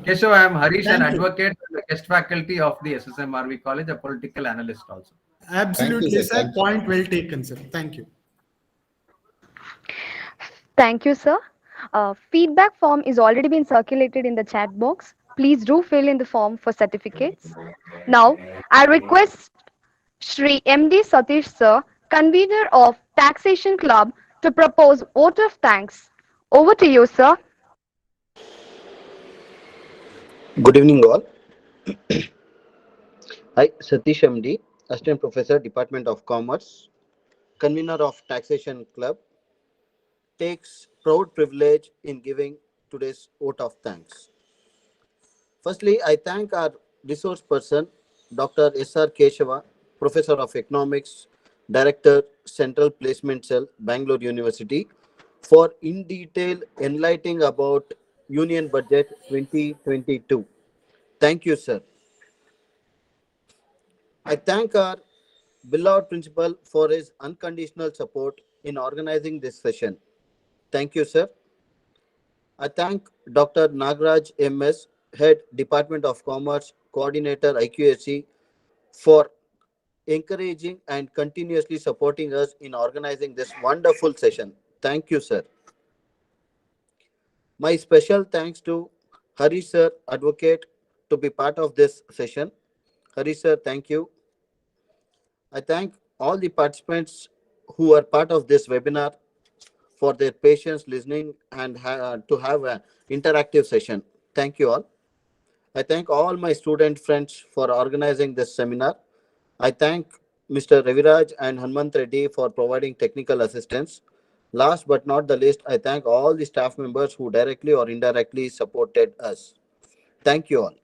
Keshava, I am Harish, an advocate, guest faculty of the SSMRV College, a political analyst also. Absolutely, sir. Point well taken, sir. Thank you. Thank you, sir. Feedback form is already been circulated in the chat box. Please do fill in the form for certificates. Now, I request Shri MD Satish sir, convener of Taxation Club, to propose vote of thanks. Over to you, sir. Good evening, all. I, Satish MD, Assistant Professor, Department of Commerce, convener of Taxation Club, takes proud privilege in giving today's vote of thanks. Firstly, I thank our resource person, Dr. S R Keshava, Professor of Economics, Director, Central Placement Cell, Bangalore University, for in detail enlightening about Union Budget 2022. Thank you, sir. I thank our beloved principal for his unconditional support in organizing this session. Thank you, sir. I thank Dr. Nagraj MS, Head Department of Commerce, Coordinator IQSC, for encouraging and continuously supporting us in organizing this wonderful session. Thank you, sir. My special thanks to Hari sir, advocate, to be part of this session. Hari sir, thank you. I thank all the participants who are part of this webinar for their patience listening and to have an interactive session. Thank you all. I thank all my student friends for organizing this seminar. I thank Mr. Raviraj and Hanmant Reddy for providing technical assistance. Last but not the least, I thank all the staff members who directly or indirectly supported us. Thank you all.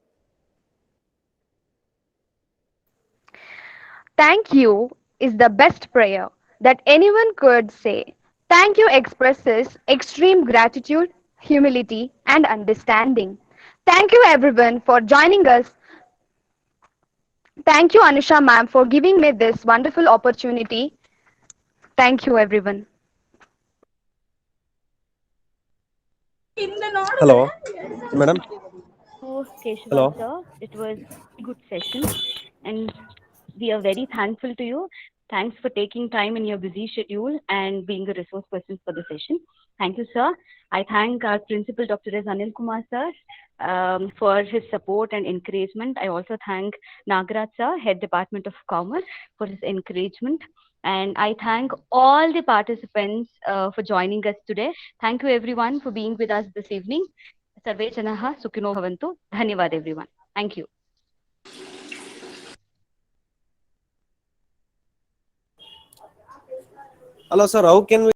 Thank you is the best prayer that anyone could say. Thank you expresses extreme gratitude, humility, and understanding. Thank you everyone for joining us. Thank you, Anusha ma'am, for giving me this wonderful opportunity. Thank you, everyone. Hello, madam. So, Hello. Keshava sir, it was a good session and we are very thankful to you. Thanks for taking time in your busy schedule and being a resource person for the session. Thank you, sir. I thank our principal, Dr. S. Anil Kumar, sir, for his support and encouragement. I also thank Nagraj, sir, Head Department of Commerce, for his encouragement. And I thank all the participants for joining us today. Thank you, everyone, for being with us this evening. Sarve Janaha Sukhino Bhavantu. Dhanyavad, everyone. Thank you. Hello, sir. How can we